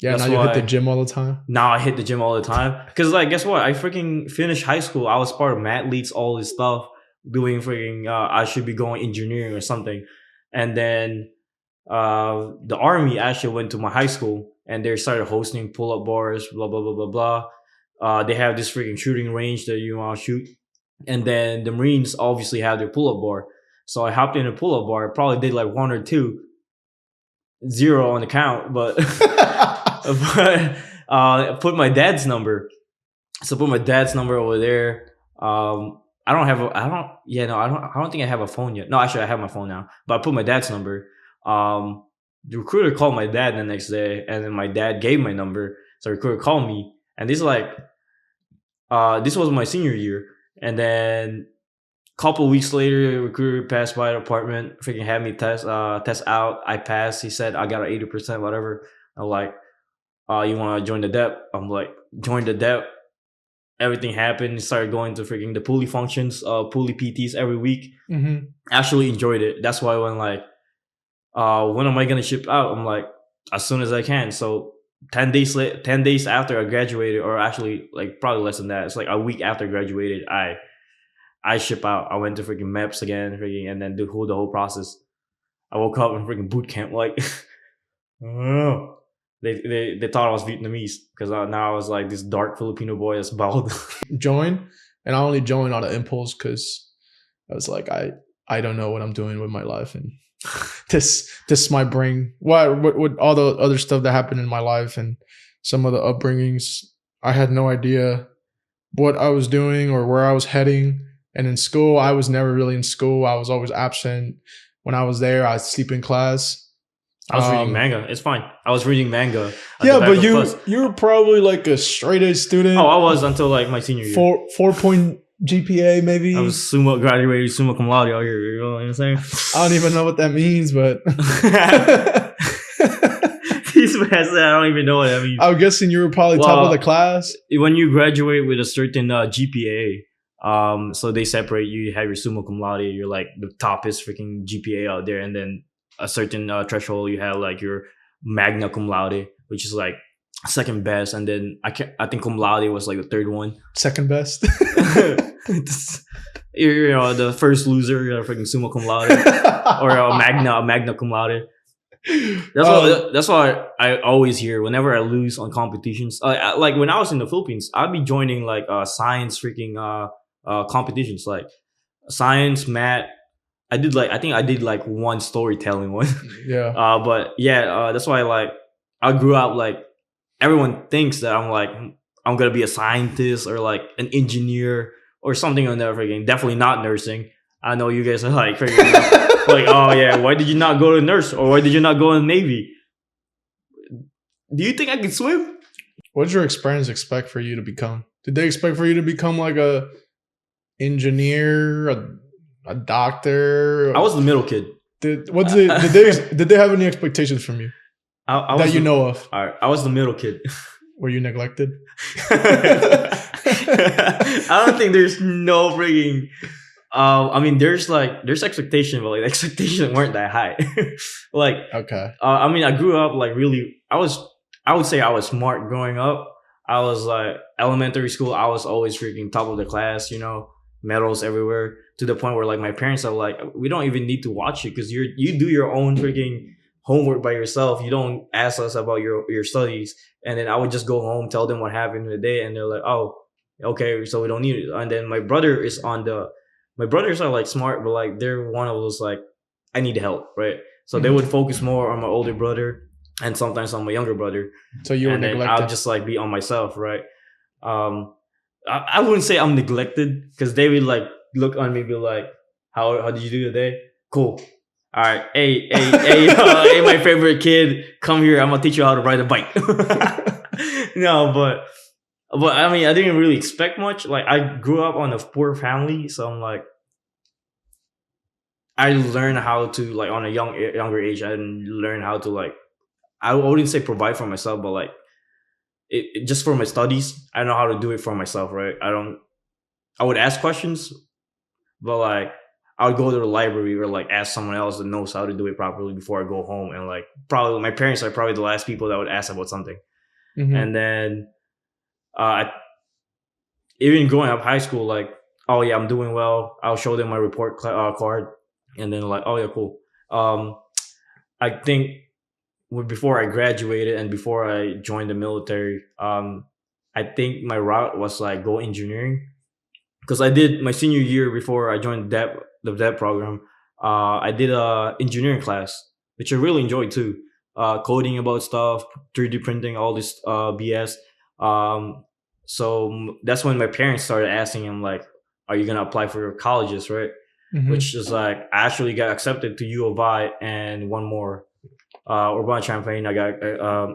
Yeah, That's now you hit the why gym all the time. now I hit the gym all the time. Because like, guess what? I freaking finished high school. I was part of Matt Leads, all this stuff, doing freaking. I should be going engineering or something, and then the army actually went to my high school and they started hosting pull-up bars, blah blah blah blah blah. They have this freaking shooting range that you want to shoot, and then the Marines obviously have their pull-up bar. So I hopped in a pull-up bar. Probably did like one or two, zero on the count, but but put my dad's number. So put my dad's number over there. I don't have a, I don't, yeah, no, I don't think I have a phone yet. No, actually, I have my phone now, but I put my dad's number. The recruiter called my dad the next day, and then my dad gave my number. So the recruiter called me, and this is like This was my senior year, and then couple weeks later, a recruiter passed by the apartment, freaking had me test out. I passed. He said I got an 80%, whatever. I'm like, you want to join the dep? I'm like, join the dep. Everything happened. Started going to freaking the pulley functions, pulley PTs every week. Mm-hmm. Actually enjoyed it. That's why when like, when am I gonna ship out? I'm like, as soon as I can. So 10 days after I graduated, or actually like probably less than that. It's like a week after I graduated, I ship out. I went to freaking MEPS again, freaking, and then the whole process. I woke up in freaking boot camp, like, oh. They thought I was Vietnamese because now I was like this dark Filipino boy that's bald. Join, and I only joined on an impulse because I was like, I don't know what I'm doing with my life, and this might bring what all the other stuff that happened in my life and some of the upbringings. I had no idea what I was doing or where I was heading. And in school, I was never really in school. I was always absent. When I was there, I'd sleep in class. I was reading manga. It's fine. I was reading manga. Yeah, but you were probably like a straight A student. Oh, I was until like my senior year. 4 point GPA maybe. I was graduated summa cum laude out here. You know what I'm saying? I don't even know what that means, but These man said I don't even know what that means. I'm guessing you were probably top of the class. When you graduate with a certain GPA, so they separate you. You have your summa cum laude. You're like the toppest freaking GPA out there, and then a certain threshold, you have like your magna cum laude, which is like second best, and then I think cum laude was like the third one. Second best. You know, the first loser, you're freaking summa cum laude, or a magna cum laude. That's why I always hear whenever I lose on competitions. Like when I was in the Philippines, I'd be joining like science freaking competitions, like science, math. I think I did like one storytelling one. Yeah. But yeah, that's why like I grew up like everyone thinks that I'm like I'm gonna be a scientist or like an engineer or something on that freaking. Definitely not nursing. I know you guys are like freaking like, oh yeah, why did you not go to nurse or why did you not go in the Navy? Do you think I can swim? What did your experience expect for you to become? Did they expect for you to become like a engineer, a doctor? I was the middle kid. Did they have any expectations from you I that you know of? All right, I was the middle kid. Were you neglected? I don't think there's no freaking. I mean, there's expectation, but like the expectations weren't that high. Like, okay. I mean, I grew up like really. I would say I was smart growing up. I was like elementary school. I was always freaking top of the class. You know, medals everywhere. To the point where like my parents are like, we don't even need to watch it because you do your own freaking homework by yourself. You don't ask us about your studies. And then I would just go home, tell them what happened in the day, and they're like, oh, okay, so we don't need it. And then my brothers are like smart, but like they're one of those like, I need help, right? So they would focus more on my older brother and sometimes on my younger brother. So you were and neglected. then I'll just like be on myself, right? I wouldn't say I'm neglected because they would like look on me, be like, how did you do today? Cool. All right, hey, hey, my favorite kid, come here. I'm gonna teach you how to ride a bike. No, but I mean, I didn't really expect much. Like, I grew up on a poor family, so I'm like, I learned how to like on a younger age. I didn't learn how to like, I wouldn't say provide for myself, but like, it just for my studies, I know how to do it for myself, right? I would ask questions, but like, I would go to the library or like ask someone else that knows how to do it properly before I go home. And like, probably my parents are probably the last people that would ask about something. Mm-hmm. And then, even growing up high school, like, oh yeah, I'm doing well. I'll show them my report card, and then like, oh yeah, cool. I think before I graduated and before I joined the military, I think my route was like go engineering, because I did my senior year before I joined the DEP program. I did a engineering class, which I really enjoyed too. Coding about stuff, 3D printing, all this BS. So that's when my parents started asking him like, "Are you gonna apply for colleges?" Right? Mm-hmm. Which is like, I actually got accepted to U of I and one more, Urbana Champaign. I got,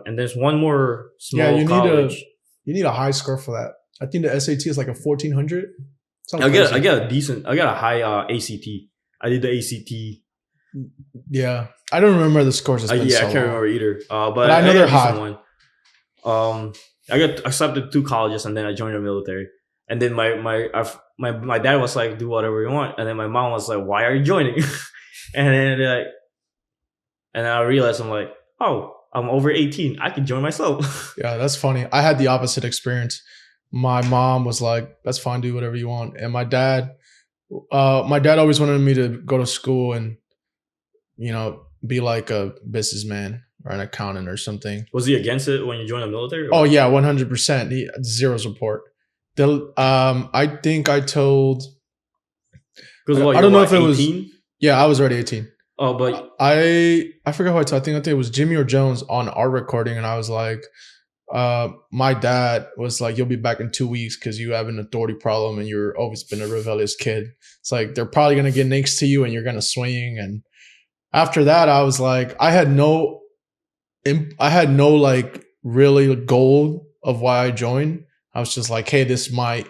and there's one more small college. You need a high score for that. I think the SAT is like a 1400. Something I get crazy. I got a high ACT. I did the ACT. Yeah, I don't remember the scores. It's been Yeah, I so can't long, remember either. but But I know I got they're a decent high. one. I got accepted to colleges, and then I joined the military. And then my dad was like, "Do whatever you want," and then my mom was like, "Why are you joining?" And then like, and I realized I'm like, "Oh, I'm over 18. I can join myself." Yeah, that's funny. I had the opposite experience. My mom was like, "That's fine, do whatever you want," and my dad always wanted me to go to school and be like a businessman or an accountant or something. Was he against it when you joined the military? Oh Or? yeah, 100%. Zero support. I think I told. Because I you're don't know if what, it was. 18? Yeah, I was already 18. Oh, but I forgot who I told. I think it was Jimmy or Jones on our recording, and I was like, my dad was like, "You'll be back in 2 weeks because you have an authority problem and you're always been a rebellious kid. It's like they're probably gonna get next to you and you're gonna swing." And after that, I was like, I had no like really goal of why I joined. I was just like, hey, this might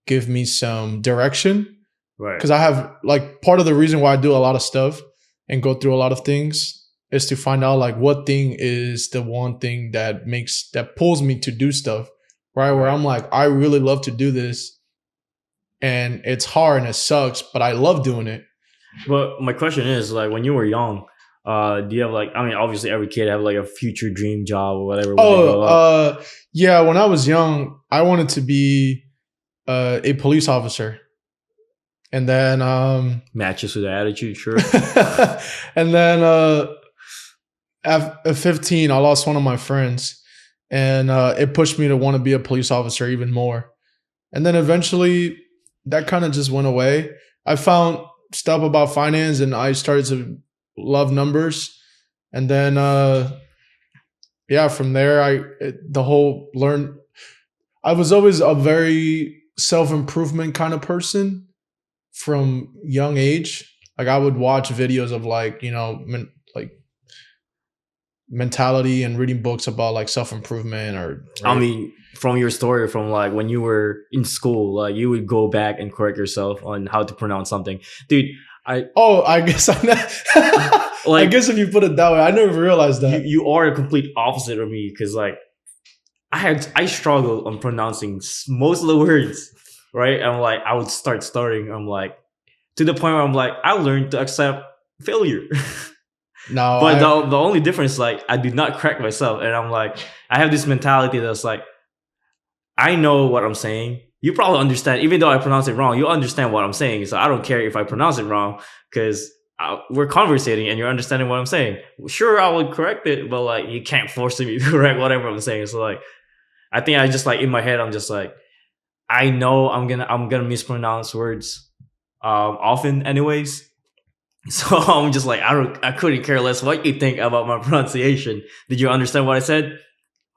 give me some direction right. because I have like part of the reason why I do a lot of stuff and go through a lot of things is to find out like what thing is the one thing that pulls me to do stuff, right? Where I'm like, I really love to do this and it's hard and it sucks, but I love doing it. But my question is, like, when you were young, do you have like? I mean, obviously, every kid have like a future dream job or whatever when they grow up. Yeah, when I was young, I wanted to be a police officer. And then Matches with the attitude, sure. and then at 15, I lost one of my friends, and it pushed me to want to be a police officer even more. And then eventually, that kind of just went away. I found stuff about finance, and I started to love numbers. And then, yeah, from there, I was always a very self improvement kind of person from young age. Like I would watch videos of like like mentality and reading books about like self improvement or. I mean, from your story, from like when you were in school, like you would go back and correct yourself on how to pronounce something, dude. I guess I guess if you put it that way, I never realized that. You are a complete opposite of me because like I struggle on pronouncing most of the words, right? I'm like I would start stuttering. I'm like to the point where I'm like I learned to accept failure. No, but the only difference, like I do not correct myself, and I'm like I have this mentality that's like I know what I'm saying. You probably understand, even though I pronounce it wrong. You understand what I'm saying, so I don't care if I pronounce it wrong because we're conversating and you're understanding what I'm saying. Sure, I would correct it, but like you can't force me to correct whatever I'm saying. So like, I think I just like in my head, I'm just like, I know I'm gonna mispronounce words often, anyways. So I'm just like I couldn't care less what you think about my pronunciation. Did you understand what I said?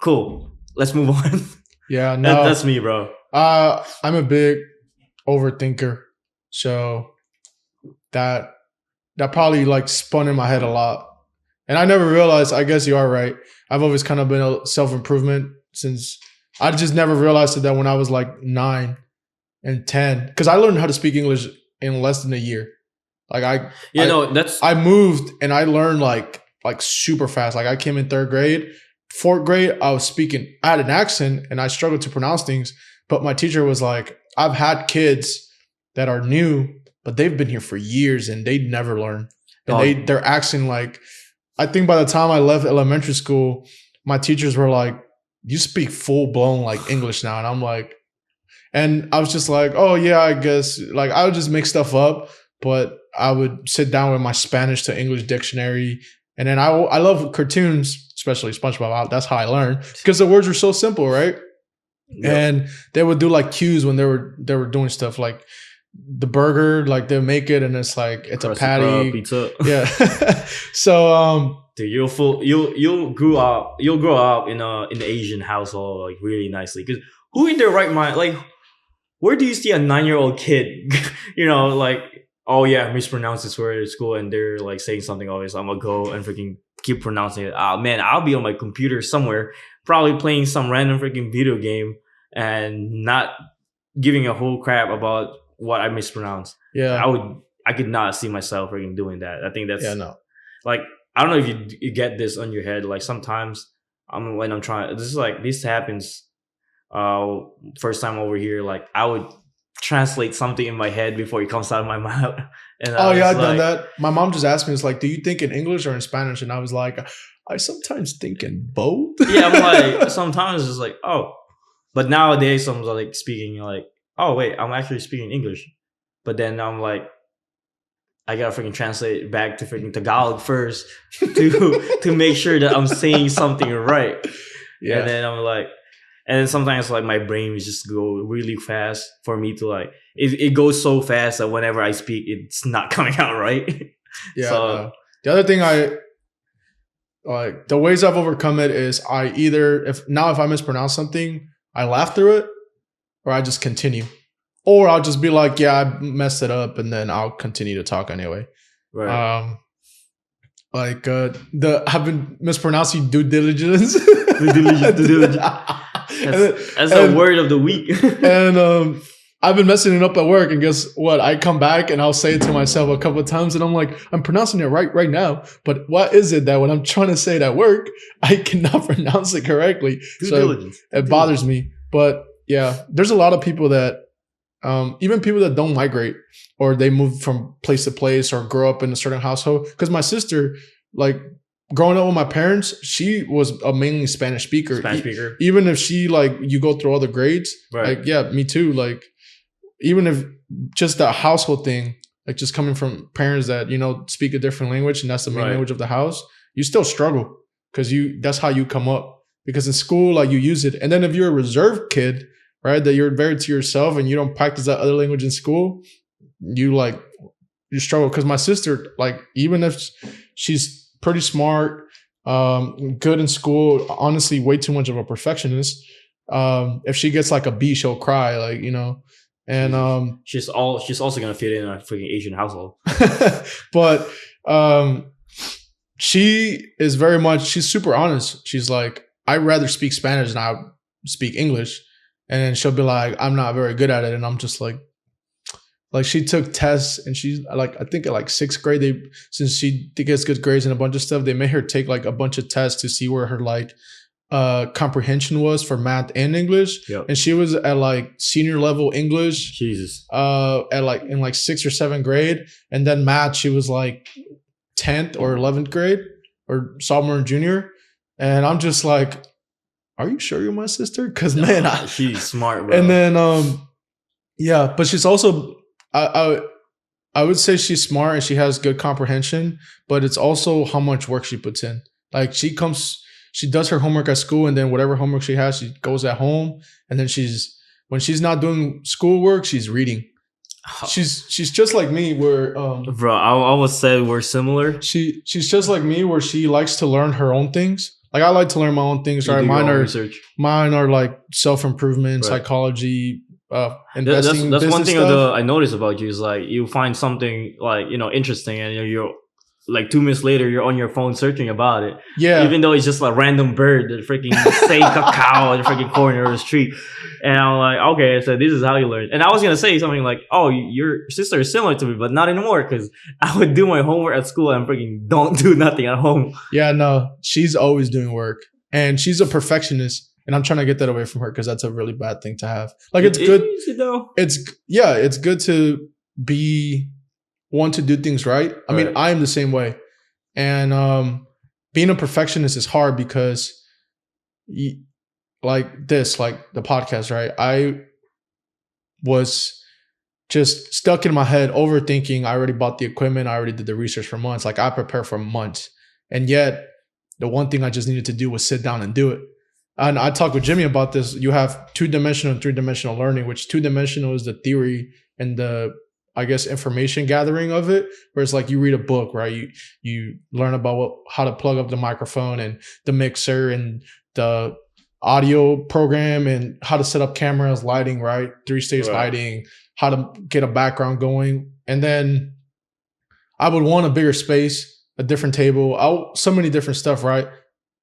Cool. Let's move on. Yeah, no, that's me, bro. I'm a big overthinker, so that probably like spun in my head a lot, and I never realized. I guess you are right. I've always kind of been a self improvement since. I just never realized that when I was like 9 and 10, because I learned how to speak English in less than a year. Like I moved and I learned like super fast. Like I came in 3rd grade, 4th grade, I was speaking. I had an accent and I struggled to pronounce things. But my teacher was like, I've had kids that are new, but they've been here for years and they never learn. And they're accent like, I think by the time I left elementary school, my teachers were like, you speak full blown like English now. And I'm like, and I was just like, oh yeah, I guess like I would just make stuff up, but I would sit down with my Spanish to English dictionary. And then I love cartoons, especially SpongeBob. That's how I learned because the words were so simple, right? Yep. And they would do like cues when they were doing stuff like the burger, like they'll make it and it's like it's crusty a patty pizza. Yeah. So dude, you'll grow up in an Asian household like really nicely. Because who in their right mind, like where do you see a 9-year-old kid, like, oh yeah, mispronounce this word at school and they're like saying something always, I'm gonna go and freaking keep pronouncing it. Man, I'll be on my computer somewhere, probably playing some random freaking video game, and not giving a whole crap about what I mispronounced. Yeah. I could not see myself freaking doing that. I think that's Yeah. No. like, I don't know if you get this on your head. Like sometimes when I'm trying, this happens. First time over here, like I would translate something in my head before it comes out of my mouth. And Oh yeah, I've like, done that. My mom just asked me, "It's like, do you think in English or in Spanish?" And I was like, "I sometimes think in both." Yeah, I'm like sometimes it's like, oh, but nowadays I'm like speaking like, oh wait, I'm actually speaking English, but then I'm like, I gotta freaking translate it back to freaking Tagalog first to make sure that I'm saying something right. Yeah. And then I'm like, and then sometimes like my brain is just go really fast for me to like, it goes so fast that whenever I speak, it's not coming out right. Yeah. So No. The other thing I like, the ways I've overcome it is I either if I mispronounce something, I laugh through it, or I just continue, or I'll just be like, yeah, I messed it up, and then I'll continue to talk anyway. right. Like I've been mispronouncing due diligence. Due diligence. That's a word of the week. And I've been messing it up at work, and guess what? I come back and I'll say it to myself a couple of times, and I'm like, I'm pronouncing it right now. But what is it that when I'm trying to say it at work, I cannot pronounce it correctly? Due so diligence. it bothers me. But yeah, there's a lot of people that, even people that don't migrate or they move from place to place or grow up in a certain household. Because my sister, like growing up with my parents, she was a mainly Spanish speaker. Even if she like you go through all the grades, right. like yeah, me too. Like even if just that household thing, like just coming from parents that speak a different language and that's the main language of the house, you still struggle because that's how you come up. Because in school, like you use it, and then if you're a reserved kid, right, that you're very to yourself and you don't practice that other language in school, you struggle. Because my sister, like even if she's pretty smart, good in school, honestly, way too much of a perfectionist. If she gets like a B, she'll cry, like and she's also gonna fit in a freaking Asian household. But she is she's super honest. She's like, I'd rather speak Spanish than I speak English. And then she'll be like, I'm not very good at it. And I'm just like she took tests, and she's like, I think at like 6th grade, since she gets good grades and a bunch of stuff, they made her take like a bunch of tests to see where her like comprehension was for math and English. Yep. And she was at like senior level English. Jesus. At like in like 6th or 7th grade. And then math, she was like 10th or 11th grade or sophomore and junior. And I'm just like, are you sure you're my sister? Because man, she's smart, bro. And then yeah, but she's also I would say she's smart and she has good comprehension, but it's also how much work she puts in. Like she does her homework at school, and then whatever homework she has, she goes at home, and then when she's not doing schoolwork, she's reading. She's just like me, where bro, I almost said we're similar. She's just like me, where she likes to learn her own things. Like I like to learn my own things. Right, mine are like self-improvement, psychology, investing. That's one thing stuff. I noticed about you is like you find something like interesting, and you're like 2 minutes later you're on your phone searching about it. Yeah, even though it's just a random bird that freaking say cacao in the freaking corner of the street. And I'm like, okay, so this is how you learn. And I was gonna say something like, oh, your sister is similar to me, but not anymore, because I would do my homework at school and freaking don't do nothing at home. Yeah, no, she's always doing work, and she's a perfectionist. And I'm trying to get that away from her, because that's a really bad thing to have. Like it's good. It's good to want to do things right. I mean, I am the same way. And being a perfectionist is hard because like the podcast, right? I was just stuck in my head overthinking. I already bought the equipment. I already did the research for months. Like I prepared for months. And yet the one thing I just needed to do was sit down and do it. And I talked with Jimmy about this. You have 2-dimensional and 3-dimensional learning, which 2-dimensional is the theory and the, I guess, information gathering of it. Where it's like you read a book, right? You learn about how to plug up the microphone and the mixer and the audio program and how to set up cameras, lighting, right? 3-stage lighting, how to get a background going. And then I would want a bigger space, a different table, so many different stuff, right?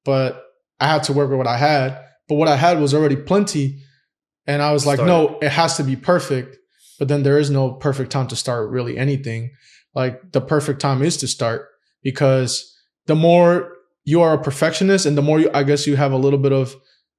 But I had to work with what I had. But what I had was already plenty. And I was like, Start. no, it has to be perfect. But then there is no perfect time to start really anything. Like the perfect time is to start, because the more you are a perfectionist and the more I guess you have a little bit of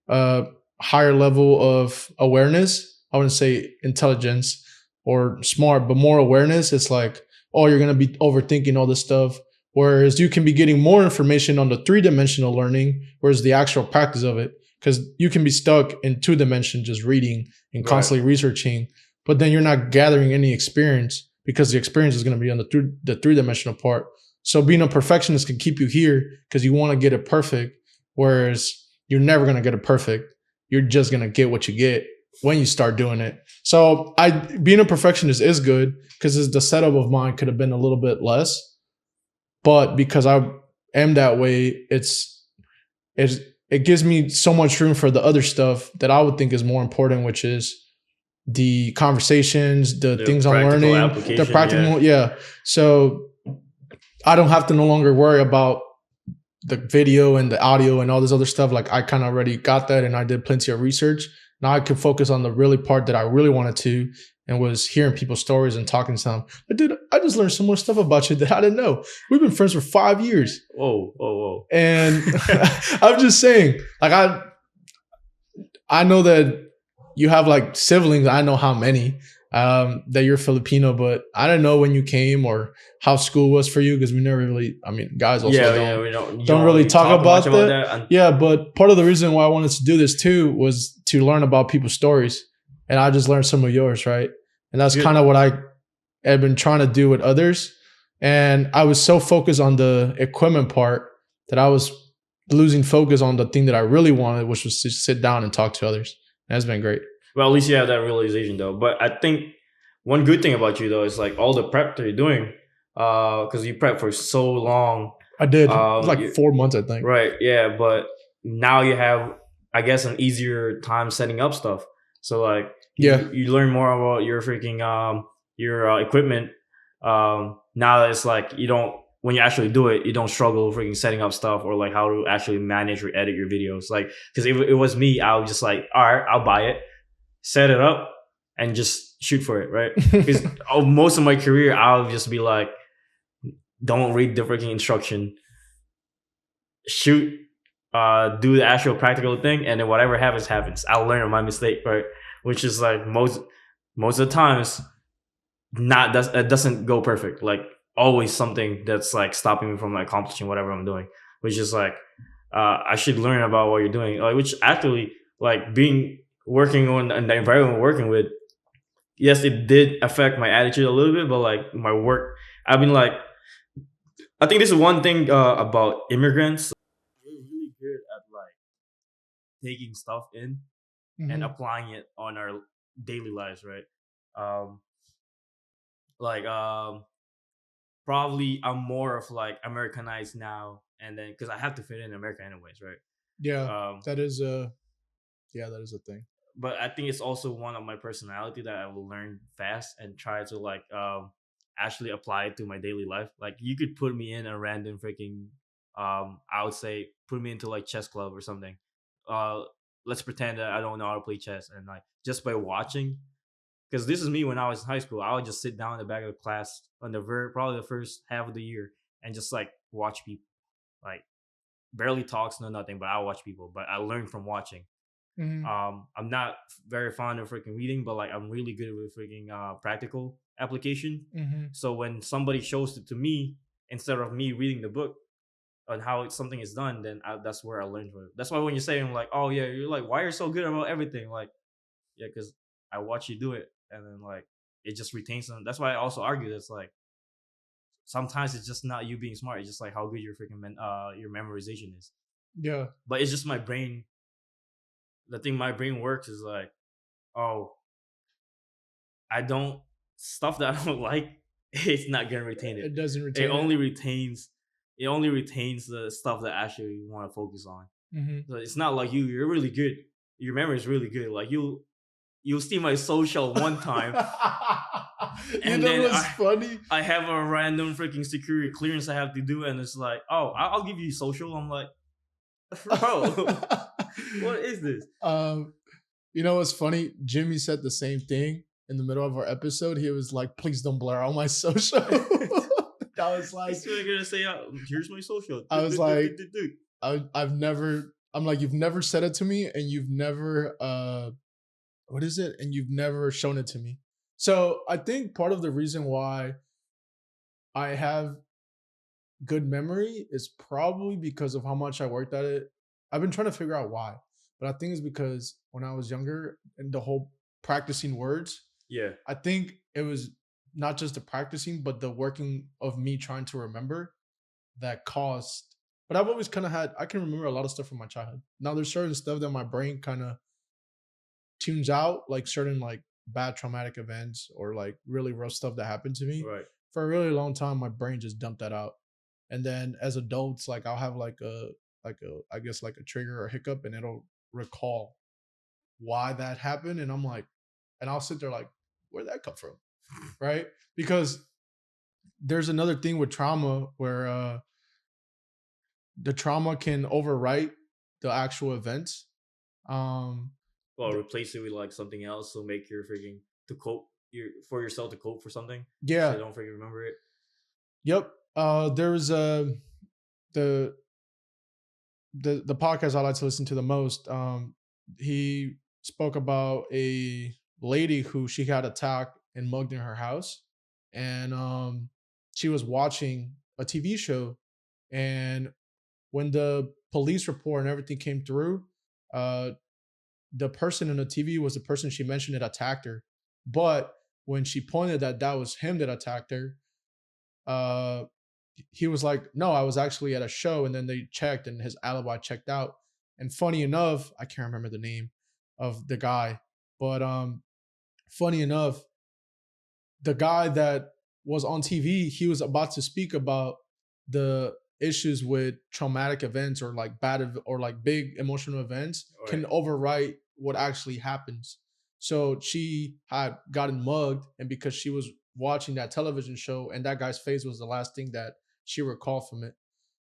uh, higher level of awareness. I wouldn't say intelligence or smart, but more awareness. It's like, oh, you're going to be overthinking all this stuff. Whereas you can be getting more information on the 3-dimensional learning, whereas the actual practice of it, because you can be stuck in 2 dimension just reading and constantly researching, but then you're not gathering any experience because the experience is going to be on the 3-dimensional part. So being a perfectionist can keep you here because you want to get it perfect, whereas you're never going to get it perfect. You're just going to get what you get when you start doing it. So being a perfectionist is good because the setup of mine could have been a little bit less, but because I am that way, it gives me so much room for the other stuff that I would think is more important, which is the conversations, the things I'm learning, the practical, yeah. So I don't have to no longer worry about the video and the audio and all this other stuff. Like I kind of already got that, and I did plenty of research. Now I can focus on the really part that I really wanted to, and was hearing people's stories and talking to them. But dude, I just learned so much stuff about you that I didn't know. We've been friends for 5 years. Whoa. And I'm just saying, like I know that you have like siblings. I know how many, that you're Filipino, but I don't know when you came or how school was for you, because we never really, I mean, guys also we don't really talk about that. Yeah, but part of the reason why I wanted to do this too was to learn about people's stories. And I just learned some of yours, right? And that's kind of what I had been trying to do with others. And I was so focused on the equipment part that I was losing focus on the thing that I really wanted, which was to sit down and talk to others. And that's been great. Well, at least you have that realization, though. But I think one good thing about you, though, is like all the prep that you're doing, because you prep for so long. I did. It was like 4 months, I think. Right. Yeah. But now you have, I guess, an easier time setting up stuff. So like, you learn more about your freaking your equipment. Now it's like you don't, when you actually do it, you don't struggle freaking setting up stuff or like how to actually manage or edit your videos. Like, because if it was me, I would just like, all right, I'll buy it, set it up, and just shoot for it, right? Because most of my career, I'll just be like, don't read the freaking instruction, shoot, do the actual practical thing, and then whatever happens. I'll learn on my mistake, right? Which is like most of the times, it doesn't go perfect. Like always something that's like stopping me from like accomplishing whatever I'm doing. Which is like, I should learn about what you're doing. Like, which actually, like working on the environment we're working with, yes, it did affect my attitude a little bit, but like my work, I've been like, I think this is one thing about immigrants. We're really good at like taking stuff in and applying it on our daily lives, right? Like probably I'm more of like Americanized now, and then because I have to fit in America anyways, right? Yeah, that is a thing. But I think it's also one of my personality that I will learn fast and try to like actually apply it to my daily life. Like you could put me in a random freaking I would say put me into like chess club or something. Let's pretend that I don't know how to play chess, and like just by watching, because this is me when I was in high school. I would just sit down in the back of the class on probably the first half of the year and just like watch people, like barely talks, no nothing, but I watch people. But I learned from watching. I'm not very fond of freaking reading, but like I'm really good with freaking practical application. So when somebody shows it to me instead of me reading the book on how something is done, then that's where I learned from it. That's why when you're saying like, oh yeah, you're like, why are you so good about everything? Like, yeah, because I watch you do it, and then like it just retains them. That's why I also argue that's like sometimes it's just not you being smart. It's just like how good your freaking your memorization is. Yeah, but it's just my brain. The thing my brain works is like, oh, I don't stuff that I don't like. It's not gonna retain it. It doesn't retain. It only retains. It only retains the stuff that actually you want to focus on. So it's not like you're really good. Your memory is really good. Like you'll see my social one time, and then funny. I have a random freaking security clearance I have to do, and it's like, oh, I'll give you social. I'm like, bro, what is this? You know what's funny? Jimmy said the same thing in the middle of our episode. He was like, "Please don't blur all my social." I was like, He's still gonna say, "Here's my social." I was like, I've never. I'm like, you've never said it to me, and you've never. What is it? And you've never shown it to me. So I think part of the reason why I have good memory is probably because of how much I worked at it. I've been trying to figure out why, but I think it's because when I was younger and the whole practicing words, yeah, I think it was not just the practicing, but the working of me trying to remember that caused. But I've always kind of had, I can remember a lot of stuff from my childhood. Now there's certain stuff that my brain kind of tunes out, like certain like bad traumatic events or like really rough stuff that happened to me. right. For a really long time, my brain just dumped that out. And then as adults, like I'll have like a I guess like a trigger or hiccup, and it'll recall why that happened. And I'm like, and I'll sit there like, where'd that come from? Right? Because there's another thing with trauma where the trauma can overwrite the actual events. Um, Well, replace it with like something else, so make your freaking to cope for yourself to cope for something. So yeah, you don't freaking remember it. yep. There was the the podcast I like to listen to the most. He spoke about a lady who she got attacked and mugged in her house, and she was watching a TV show, and when the police report and everything came through, uh, the person in the TV was the person she mentioned that attacked her, but when she pointed that that was him that attacked her, uh, he was like, no, I was actually at a show. And then they checked and his alibi checked out. And funny enough, I can't remember the name of the guy, but funny enough, the guy that was on TV, he was about to speak about the issues with traumatic events or like or like big emotional events can overwrite what actually happens. So she had gotten mugged, and because she was watching that television show, and that guy's face was the last thing that she recalled from it.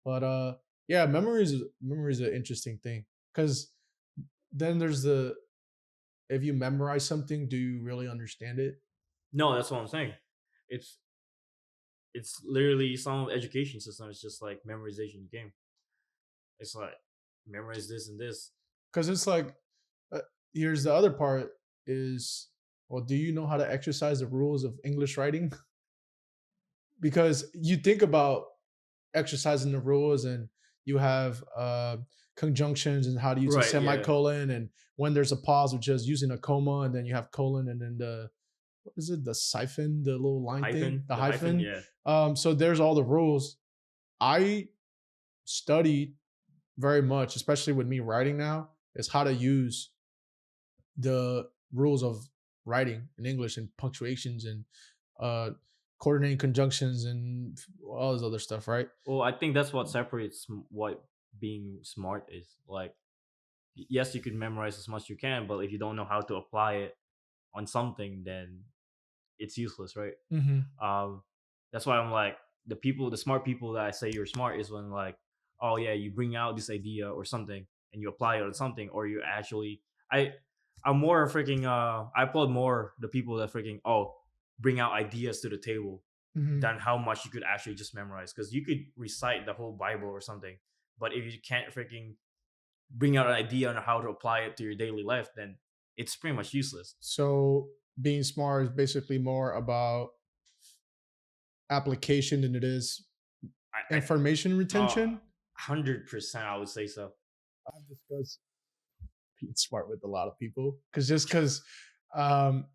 But yeah, memory is an interesting thing because then there's the if you memorize something, do you really understand it? No, that's what I'm saying. It's it's literally some education system. It's just like memorization game. It's like memorize this and this. Because it's like uh, here's the other part is, well, do you know how to exercise the rules of English writing? Because you think about exercising the rules, and you have conjunctions and how to use a Right. Yeah. semicolon, and when there's a pause, which is using a comma, and then you have colon, and then the what is it, the siphon, the little line thing, the hyphen. Yeah. So there's all the rules. I studied very much, especially with me writing now, is how to use the rules of writing in English and punctuations and uh, coordinating conjunctions and all this other stuff, right? Well, I think that's what separates what being smart is. Like, yes, you can memorize as much as you can, but if you don't know how to apply it on something, then it's useless, right? Mm-hmm. Um, that's why I'm like the smart people that I say you're smart is when like, oh yeah, you bring out this idea or something and you apply it on something, or you actually, I, I'm more freaking. I applaud more the people that freaking bring out ideas to the table Mm-hmm. than how much you could actually just memorize. Because you could recite the whole Bible or something, but if you can't freaking bring out an idea on how to apply it to your daily life, then it's pretty much useless. So being smart is basically more about application than it is information retention. 100%, I would say so. I've discussed being smart with a lot of people because um,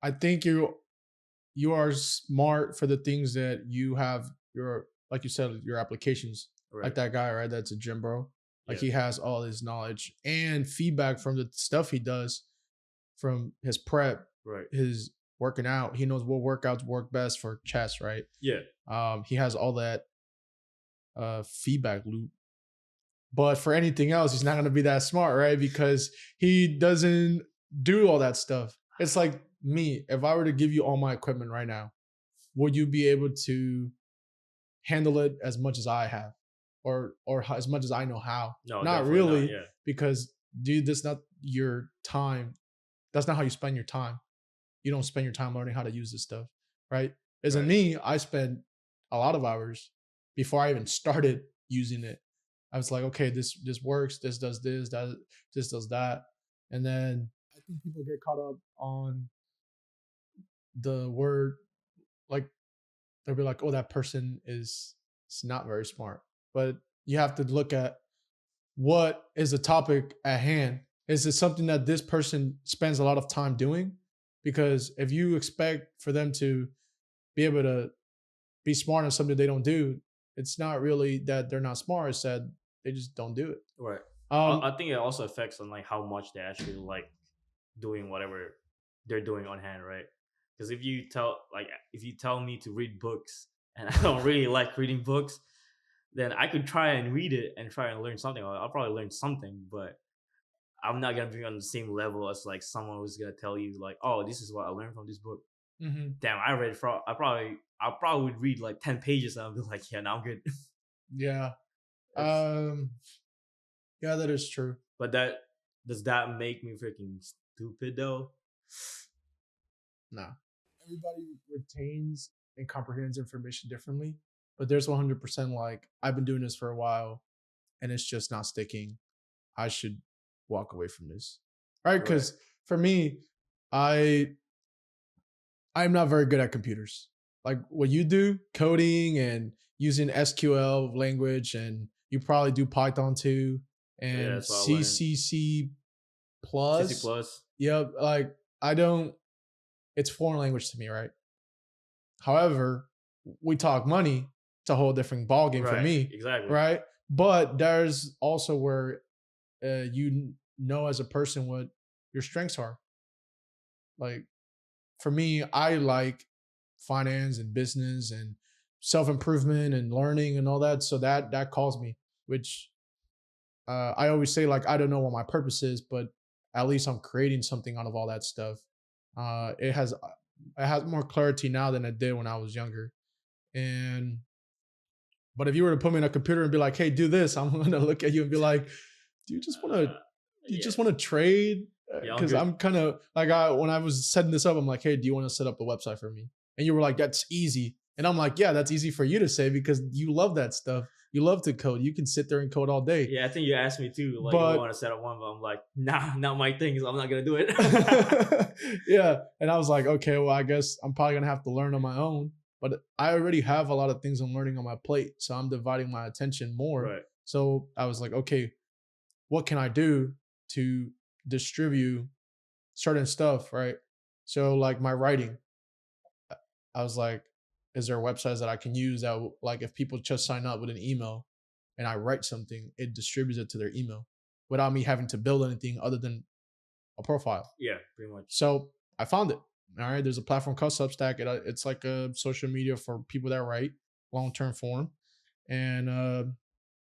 I think you are smart for the things that you have your like you said your applications, Right. like that guy, right? That's a gym bro. Like Yeah. he has all his knowledge and feedback from the stuff he does, from his prep, Right. his working out. He knows what workouts work best for chest, right? Yeah. He has all that feedback loop. But for anything else, he's not going to be that smart, right? Because he doesn't do all that stuff. It's like me. If I were to give you all my equipment right now, would you be able to handle it as much as I have, or as much as I know how? No, Not definitely really, not, yeah. because dude, your time. That's not how you spend your time. You don't spend your time learning how to use this stuff, right? As in Right. me, I spent a lot of hours before I even started using it. I was like, okay, this works, this does this, that this does that. And then I think people get caught up on the word, like they'll be like, oh, that person is not very smart. But you have to look at what is the topic at hand. Is it something that this person spends a lot of time doing? Because if you expect for them to be able to be smart on something they don't do, it's not really that they're not smart. It's that they just don't do it. Right. Um, I think it also affects on like how much they actually like doing whatever they're doing on hand, right? Because if you tell me to read books and I don't really like reading books, then I could try and read it and try and learn something. I'll probably learn something, but I'm not gonna be on the same level as like someone who's gonna tell you like, oh, this is what I learned from this book. mhm. Damn, I read for I probably would read like 10 pages and I'll be like, yeah, now I'm good. Yeah. That's, Um, yeah, that is true. but that does that make me freaking stupid though? No. Everybody retains and comprehends information differently, but there's 100% like I've been doing this for a while and it's just not sticking. I should walk away from this. Right? Right. Because for me, I I'm not very good at computers. Like what you do, coding and using SQL language, and you probably do Python too, Yeah, and that's what I learned. CCC CC plus. plus. Yep. Like I don't. It's foreign language to me, right? However, we talk money. It's a whole different ballgame for Right. me, Exactly. right? But there's also where you know as a person what your strengths are. Like for me, I like finance and business and self improvement and learning and all that. So that calls me, which I always say like I don't know what my purpose is, but at least I'm creating something out of all that stuff. It has more clarity now than it did when I was younger. And but if you were to put me in a computer and be like, "Hey, do this," I'm gonna look at you and be like, "Do you just want to? Uh, Do you yeah. just want to trade?" Yeah, I'm Because good. I'm kind of like when I was setting this up, I'm like, "Hey, do you want to set up a website for me?" And you were like, "That's easy." And I'm like, "Yeah, that's easy for you to say because you love that stuff. You love to code. You can sit there and code all day." Yeah, I think you asked me too, like if I But want to set up one, but I'm like, nah, not my thing, so I'm not gonna do it. yeah, and I was like, okay, well, I guess I'm probably gonna have to learn on my own. But I already have a lot of things I'm learning on my plate, so I'm dividing my attention more. Right. So I was like, okay, what can I do to distribute certain stuff, right? So like my writing, I was like, is there websites that I can use that like if people just sign up with an email and I write something, it distributes it to their email without me having to build anything other than a profile. Yeah, pretty much. So I found it. All right, there's a platform called Substack. It's like a social media for people that write long term form, and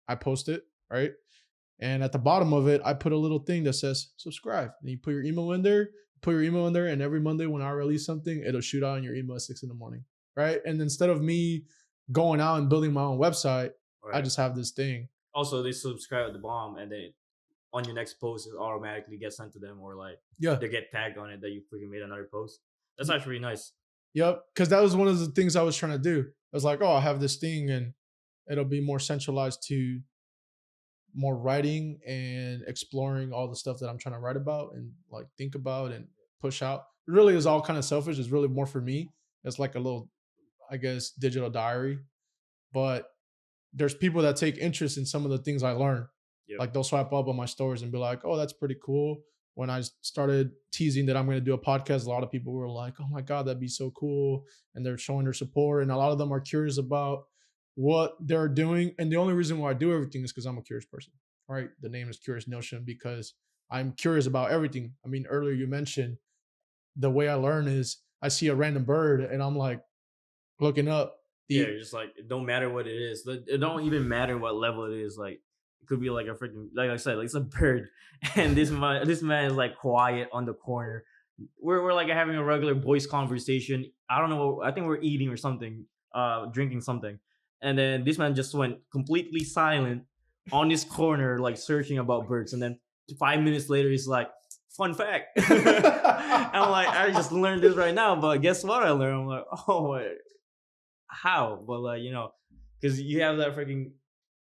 I post it right. And at the bottom of it, I put a little thing that says subscribe. And you put your email in there, and every Monday when I release something, it'll shoot out in your email at 6 in the morning, right? And instead of me going out and building my own website, I Right. just have this thing. Also, they subscribe at the bomb, and then on your next post, it automatically gets sent to them, or like Yeah. they get tagged on it that you freaking made another post. That's actually really nice. Yep. Because that was one of the things I was trying to do. I was like, oh, I have this thing and it'll be more centralized to more writing and exploring all the stuff that I'm trying to write about and like think about and push out. It really is all kind of selfish. It's really more for me. It's like a little, I guess, digital diary. But there's people that take interest in some of the things I learn. Yep. Like they'll swipe up on my stories and be like, "Oh, that's pretty cool." When I started teasing that I'm going to do a podcast, a lot of people were like, "Oh my god, that'd be so cool!" And they're showing their support. And a lot of them are curious about what they're doing. And the only reason why I do everything is because I'm a curious person. Right? The name is Curious Notion because I'm curious about everything. I mean, earlier you mentioned the way I learn is I see a random bird and I'm like looking up Yeah, the just like it don't matter what it is. It don't even matter what level it is. Like it could be like a freaking like I said, like it's a bird, and this man is like quiet on the corner. We're like having a regular voice conversation. I don't know. I think we're eating or something, drinking something, and then this man just went completely silent on this corner, like searching about birds. And then 5 minutes later, he's like, fun fact. I'm like, I just learned this right now, but guess what I learned? I'm like, oh, wait, how? But like, because you have that freaking,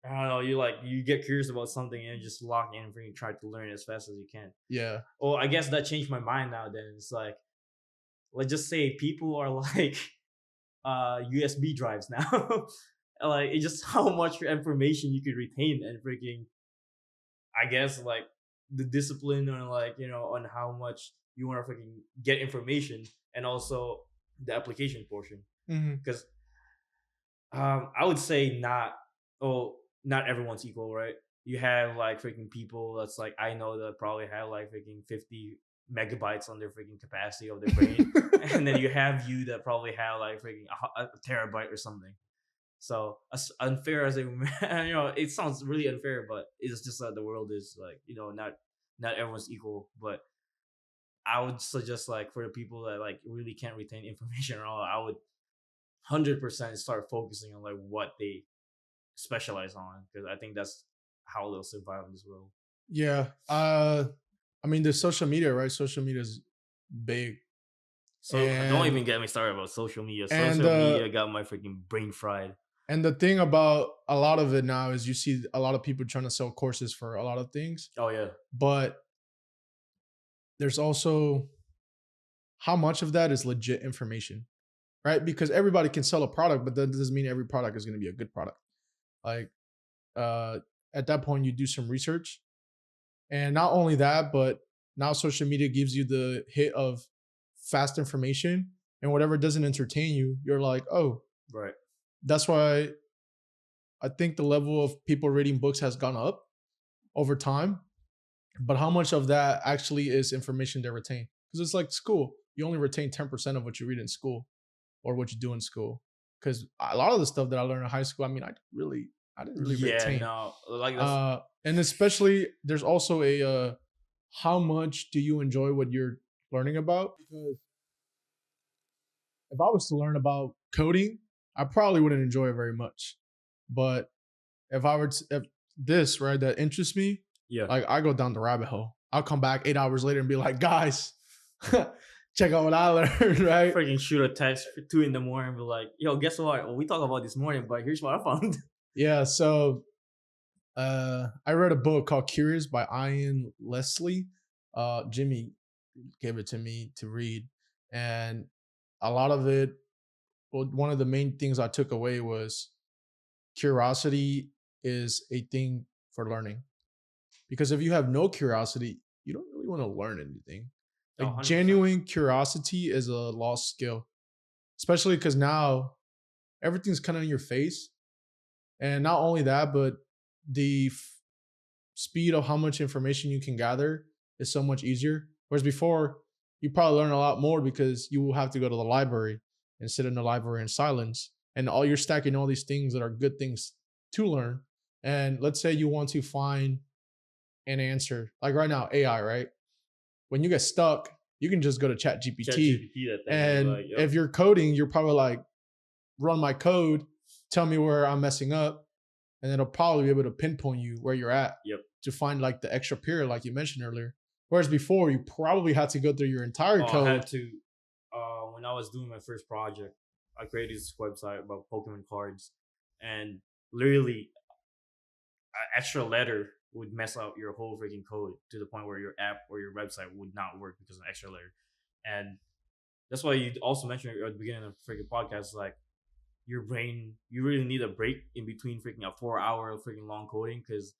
I don't know, you get curious about something and you just lock in and freaking try to learn as fast as you can. Yeah. Well, I guess that changed my mind now. Then it's like, let's just say people are like USB drives now. Like it's just how much information you could retain and freaking, I guess, like the discipline on like on how much you want to freaking get information and also the application portion. Hmm. Because I would say not everyone's equal, right? You have like freaking people that's like I know that probably have like freaking 50 megabytes on their freaking capacity of their brain, and then you have you that probably have like freaking a terabyte or something. So as unfair as it, it sounds really unfair, but it's just that the world is like not everyone's equal. But I would suggest like for the people that like really can't retain information at all, I would 100% start focusing on like what they specialize on because I think that's how they'll survive in this world. Yeah. I mean, there's social media, right? Social media is big, So don't and even get me started about social media. and Social media got my freaking brain fried. and the thing about a lot of it now is you see a lot of people trying to sell courses for a lot of things, Oh yeah, but there's also how much of that is legit information, right? Because everybody can sell a product, but that doesn't mean every product is going to be a good product. Like uh, at that point, you do some research, and not only that, but now social media gives you the hit of fast information, and whatever doesn't entertain you, you're like, oh, right. that's why I think the level of people reading books has gone up over time. But how much of that actually is information they retain? Because it's like school. You only retain 10% of what you read in school or what you do in school. Because a lot of the stuff that I learned in high school, I mean, I didn't really Yeah, retain. no, like that's And especially there's also a how much do you enjoy what you're learning about? Because if I was to learn about coding, I probably wouldn't enjoy it very much. But if I were to, if this right that interests me, yeah. like I go down the rabbit hole. I'll come back 8 hours later and be like, guys, check out what I learned, right? Freaking shoot a text for 2 in the morning and be like, yo, guess what? Well, we talked about this morning, but here's what I found. Yeah. So I read a book called Curious by Ian Leslie. Jimmy gave it to me to read. And a lot of it, well, one of the main things I took away was curiosity is a thing for learning. Because if you have no curiosity, you don't really want to learn anything. Oh, Like 100%. genuine curiosity is a lost skill, especially because now everything's kind of in your face. And not only that, but the speed of how much information you can gather is so much easier. Whereas before, you probably learn a lot more because you will have to go to the library and sit in the library in silence. And all you're stacking all these things that are good things to learn. And let's say you want to find an answer, like right now, AI, right? When you get stuck, you can just go to Chat GPT. ChatGPT that thing. And Like, yep. if you're coding, you're probably like, run my code, tell me where I'm messing up, and it'll probably be able to pinpoint you where you're at. Yep. To find like the extra period, like you mentioned earlier. Whereas before, you probably had to go through your entire I code. had to when I was doing my first project, I created this website about Pokemon cards, and literally, an extra letter would mess up your whole freaking code to the point where your app or your website would not work because of an extra letter. And that's why you also mentioned at the beginning of the freaking podcast, like your brain, you really need a break in between freaking a 4 hour freaking long coding because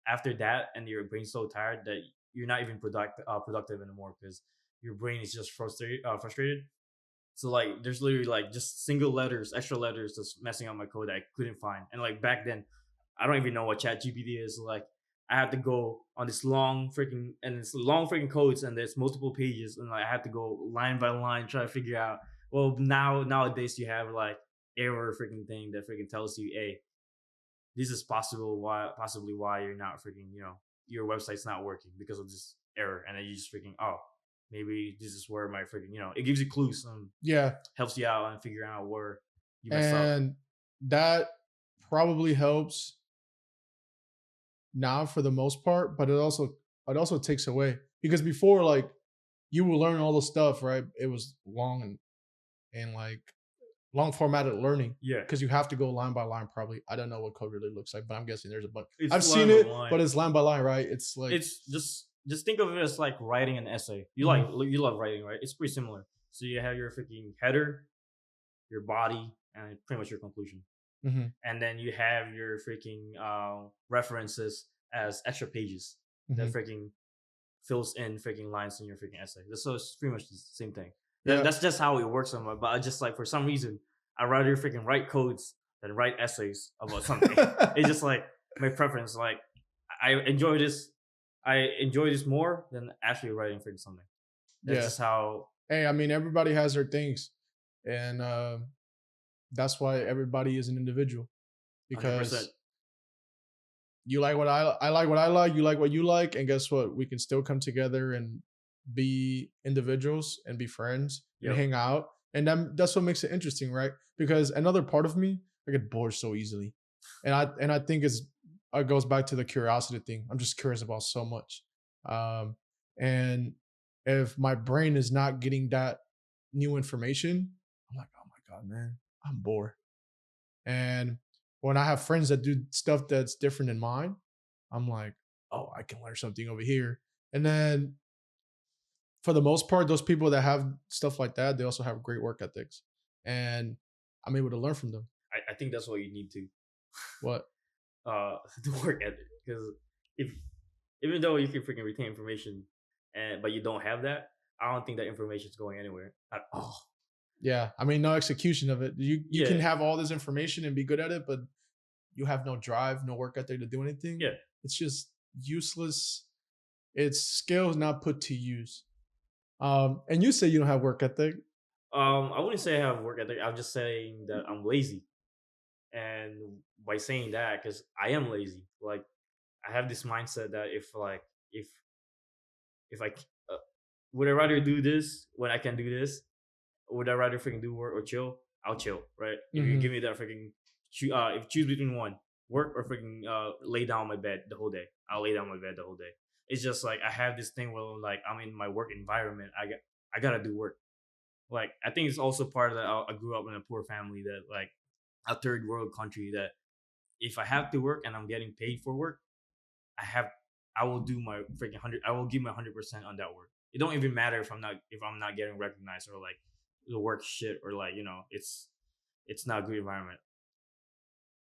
after that, and your brain's so tired that you're not even productive anymore because your brain is just frustrated. So like, there's literally like just single letters, extra letters, just messing up my code that I couldn't find. And like back then, I don't even know what Chat GPT is. So like, I had to go on this long freaking and it's long freaking codes and there's multiple pages and like, I had to go line by line try to figure out. Well, nowadays you have like error freaking thing that freaking tells you, hey, this is possibly why you're not freaking your website's not working because of this error, and then you just freaking maybe this is where my freaking it gives you clues and Yeah. helps you out and figuring out where you mess up. And that probably helps now for the most part, but it also takes away because before, like, you will learn all the stuff, right? It was long and like long formatted learning Yeah, because you have to go line by line. Probably, I don't know what code really looks like, but I'm guessing there's a bunch. it's I've seen line by it, line. but it's line by line, right? It's like, It's just think of it as like writing an essay. mhm, You love writing, right? It's pretty similar. So you have your freaking header, your body, and pretty much your conclusion. mhm, And then you have your freaking references as extra pages that mhm. freaking fills in freaking lines in your freaking essay. So it's pretty much the same thing. Yeah. That's just how it works somewhere. But I just like for some reason I rather freaking write codes than write essays about something. It's just like my preference. Like I enjoy this. I enjoy this more than actually writing freaking something. That's Yeah. just how Hey, I mean, everybody has their things, and that's why everybody is an individual 100%. because you like what I like what I like, you like what you like, and guess what? We can still come together and be individuals and be friends and Yep. hang out, and that's what makes it interesting, right? Because another part of me, I get bored so easily, and I think it goes back to the curiosity thing. I'm just curious about so much, and if my brain is not getting that new information, I'm like, oh my god, man, I'm bored. And when I have friends that do stuff that's different than mine, I'm like, oh, I can learn something over here. And then for the most part, those people that have stuff like that, they also have great work ethics. And I'm able to learn from them. I think that's what you need to What? to work ethic because if even though you can freaking retain information and but you don't have that, I don't think that information is going anywhere at all. Yeah. I mean, no execution of it. You can Yeah, have all this information and be good at it, but you have no drive, no work ethic to do anything. yeah. It's just useless. It's skills not put to use. And you say you don't have work ethic. I wouldn't say I have work ethic. I'm just saying that I'm lazy, and by saying that, because I am lazy, like I have this mindset that if if I uh, would I rather do this when I can do this, would I rather freaking do work or chill? I'll chill, right? If you give Hmm. me that freaking, if choose between one, work or freaking lay down on my bed the whole day, I'll lay down on my bed the whole day. It's just like I have this thing where like I'm in my work environment, I gotta do work. Like I think it's also part of that. I grew up in a poor family that like a third world country that if I have to work and I'm getting paid for work, I have I will do my freaking 100. I will give my 100% on that work. It don't even matter if I'm not getting recognized or like the work shit or like it's not a good environment.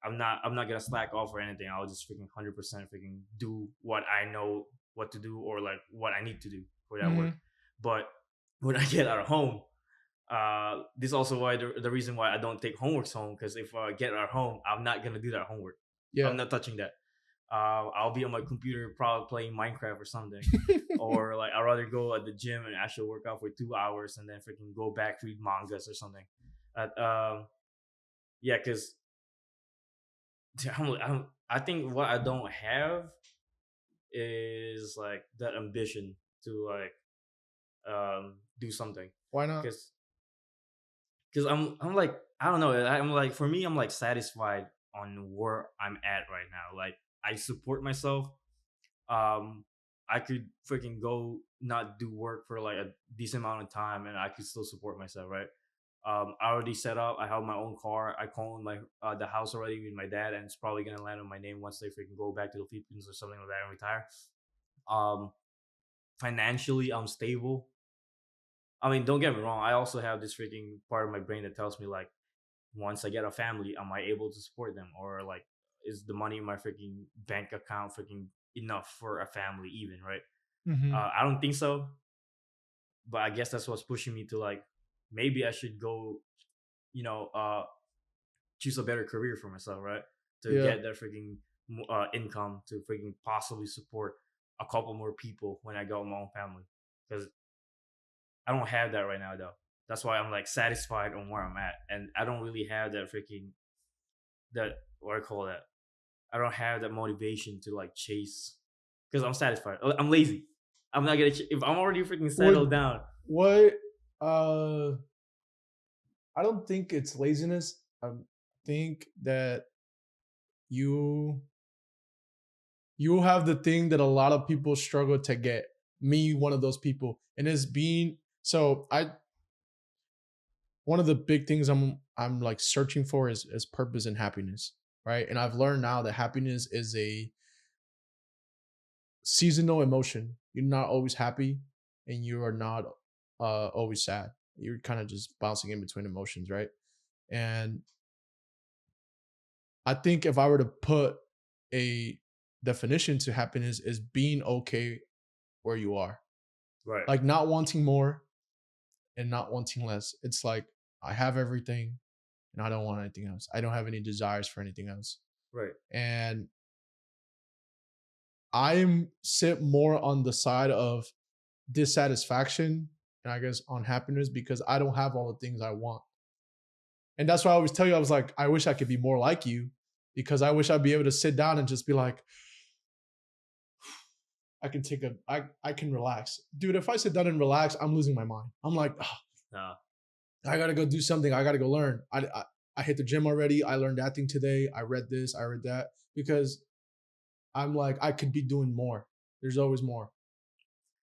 I'm not gonna slack off or anything. I'll just freaking 100% freaking do what I know what to do or like what I need to do for that work. Hmm. But when I get out of home, this is also why the reason why I don't take homeworks home because if I get out of home, I'm not gonna do that homework. I'm Yeah. not touching that. I'll be on my computer probably playing Minecraft or something. Or like I'd rather go at the gym and actually work out for 2 hours and then freaking go back read mangas or something. Yeah, because I think what I don't have is like that ambition to like do something Why not? because I'm like I don't know I'm like for me I'm like satisfied on where I'm at right now. Like I support myself. um I could freaking go not do work for like a decent amount of time and I could still support myself, right? I already set up. I have my own car. I own my the house already with my dad, and it's probably gonna land on my name once they freaking go back to the Philippines or something like that and retire. Um, Financially, I'm stable. I mean, don't get me wrong. I also have this freaking part of my brain that tells me like, once I get a family, am I able to support them, or like, is the money in my freaking bank account freaking enough for a family, even right? Hmm. I don't think so, but I guess that's what's pushing me to like, maybe I should go, you know, choose a better career for myself, right? To Yeah. get that freaking income to freaking possibly support a couple more people when I got my own family. Because I don't have that right now, though. That's why I'm like satisfied on where I'm at, and I don't really have that freaking that what I call that. I don't have that motivation to like chase because I'm satisfied. I'm lazy. I'm not gonna if I'm already freaking settled Would down. what? I don't think it's laziness. I think that you you have the thing that a lot of people struggle to get. me one of those people, and it's being so I one of the big things I'm like searching for is purpose and happiness, right? And I've learned now that happiness is a seasonal emotion. You're not always happy, and you are not always sad. You're kind of just bouncing in between emotions, right? And I think if I were to put a definition to happiness is being okay where you are, Right. like not wanting more and not wanting less. It's like I have everything and I don't want anything else. I don't have any desires for anything else. Right. And I'm sit more on the side of dissatisfaction and I guess on happiness because I don't have all the things I want. And that's why I always tell you, I was like, I wish I could be more like you because I wish I'd be able to sit down and just be like, I can relax. Dude, if I sit down and relax, I'm losing my mind. I'm like, oh, Nah. I gotta go do something. I gotta go learn. I hit the gym already. I learned that thing today. I read this. I read that because I'm like, I could be doing more. There's always more.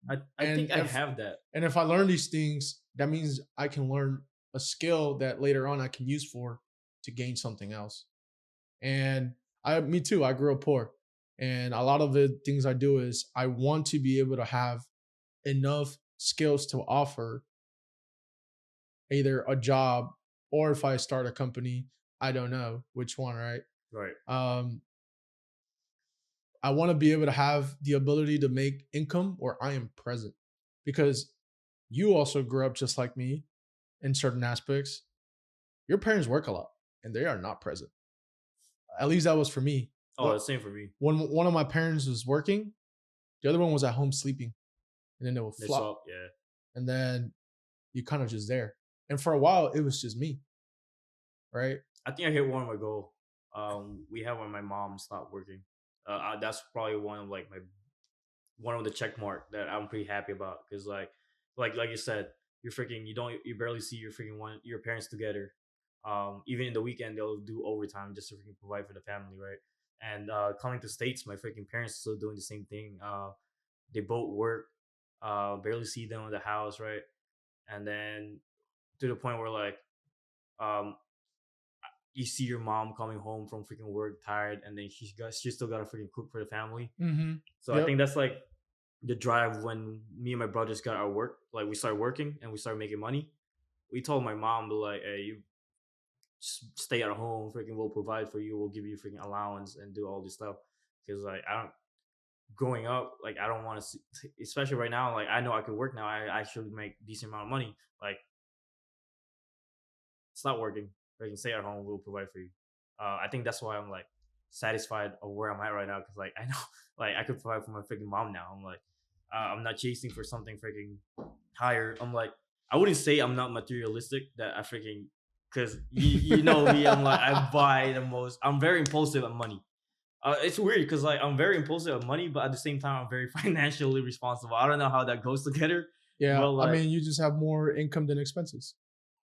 I think I have that. And if I learn these things, that means I can learn a skill that later on I can use for to gain something else. And me too. I grew up poor, and a lot of the things I do is I want to be able to have enough skills to offer either a job or if I start a company, I don't know which one, right? Right. I want to be able to have the ability to make income where I am present because you also grew up just like me in certain aspects. Your parents work a lot and they are not present. At least that was for me. Oh, the same for me. When one of my parents was working, the other one was at home sleeping, and then they would flop. Yeah. And then you kind of just there. And for a while, it was just me, right? I think I hit one of my goal. We have when my mom stopped working. That's probably one of the check mark that I'm pretty happy about because like you said, you barely see your parents together. Even in the weekend they'll do overtime just to freaking provide for the family, right? And coming to States, my freaking parents still doing the same thing. They both work, barely see them in the house, right? And then to the point where um you see your mom coming home from freaking work tired, and then she still got to freaking cook for the family. Mm-hmm. So I think that's like the drive when me and my brothers got our work, like we started working and we started making money. We told my mom to like, hey, you stay at home, freaking we'll provide for you, we'll give you freaking allowance and do all this stuff. Because like I don't growing up, like I don't want to, especially right now. Like I know I could work now. I actually make decent amount of money. Like it's not working. Freaking stay at home, we'll provide for you. I think that's why I'm like satisfied of where I'm at right now because like I know like I could provide for my freaking mom now. I'm like I'm not chasing for something freaking higher. I'm like I wouldn't say I'm not materialistic that I freaking because you know me. I'm like I buy the most. I'm very impulsive on money. It's weird because like I'm very impulsive on money, but at the same time I'm very financially responsible. I don't know how that goes together. Yeah, but like, I mean, you just have more income than expenses.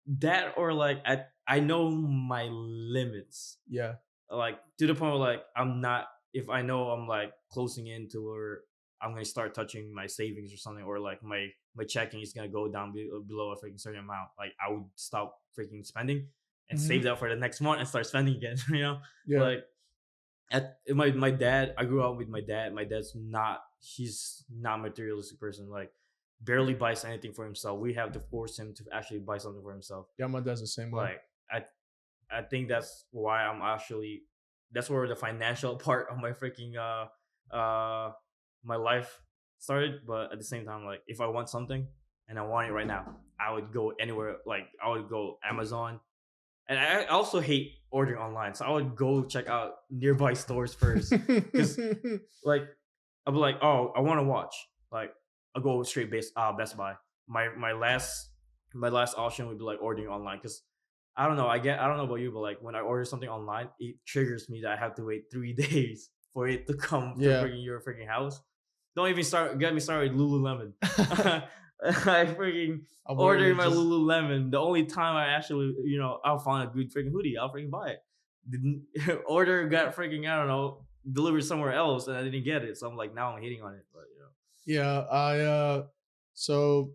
that or like I know my limits. Yeah. Like to the point where like I'm not if I know I'm like closing into where I'm gonna start touching my savings or something, or like my checking is gonna go down below a freaking certain amount. Like I would stop freaking spending and save that for the next month and start spending again. You know, Yeah. like my dad. I grew up with my dad. My dad's not. He's not a materialistic person. Like barely buys anything for himself. We have to force him to actually buy something for himself. Yeah, my dad's the same way. Like I think that's why I'm actually that's where the financial part of my freaking my life started. But at the same time, like if I want something and I want it right now, I would go anywhere. Like I would go Amazon, and I also hate ordering online, so I would go check out nearby stores first. Because like I'll be like, oh, I want to watch. Like I'll go straight Best Buy. My last option would be like ordering online because I don't know. I don't know about you, but like when I order something online, it triggers me that I have to wait 3 days for it to come to your freaking house. Don't even get me started with Lululemon. I freaking ordered my Lululemon. The only time I actually, I'll find a good freaking hoodie, I'll freaking buy it. Didn't order got freaking I don't know delivered somewhere else and I didn't get it. So I'm like now I'm hating on it, but Yeah, so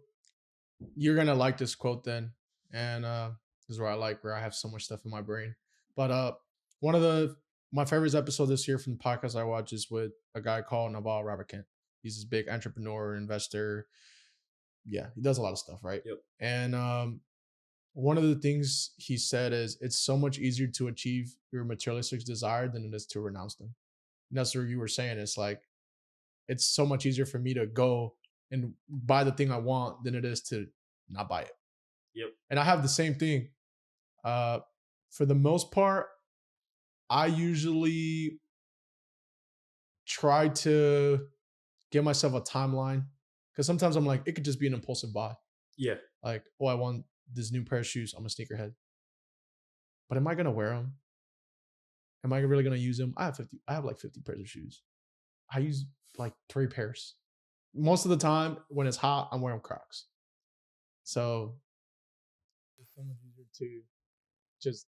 you're gonna like this quote then, and this is where I like where I have so much stuff in my brain. But one of the my favorite episode this year from the podcast I watch is with a guy called Naval Ravikant. He's this big entrepreneur, investor. Yeah, he does a lot of stuff, right? Yep. And one of the things he said is it's so much easier to achieve your materialistic desire than it is to renounce them. And that's what you were saying. It's like it's so much easier for me to go and buy the thing I want than it is to not buy it. Yep. And I have the same thing. Uh, for the most part, I usually try to give myself a timeline because sometimes I'm like, it could just be an impulsive buy. Yeah. Like, oh, I want this new pair of shoes. I'm a sneakerhead, but am I gonna wear them? Am I really gonna use them? I have 50. I have like 50 pairs of shoes. I use like 3 pairs. Most of the time, when it's hot, I'm wearing Crocs. So it's so much easier to just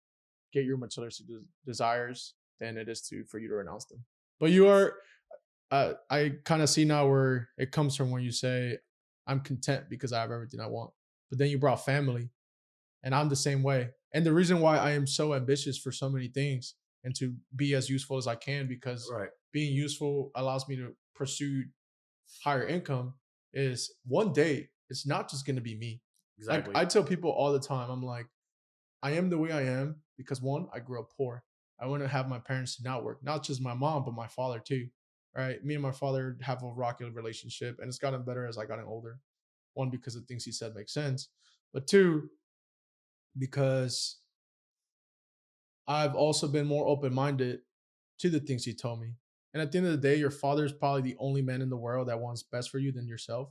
get your materialistic desires than it is to for you to renounce them. But you are, I kind of see now where it comes from when you say, "I'm content because I have everything I want." But then you brought family, and I'm the same way. And the reason why I am so ambitious for so many things and to be as useful as I can, because Right. being useful allows me to pursue higher income, is one day it's not just going to be me. Exactly. Like I tell people all the time, I'm like, I am the way I am because one, I grew up poor. I want to have my parents not work, not just my mom, but my father too. Right? Me and my father have a rocky relationship, and it's gotten better as I gotten older. One, because the things he said make sense, but two, because I've also been more open minded to the things he told me. And at the end of the day, your father is probably the only man in the world that wants best for you than yourself.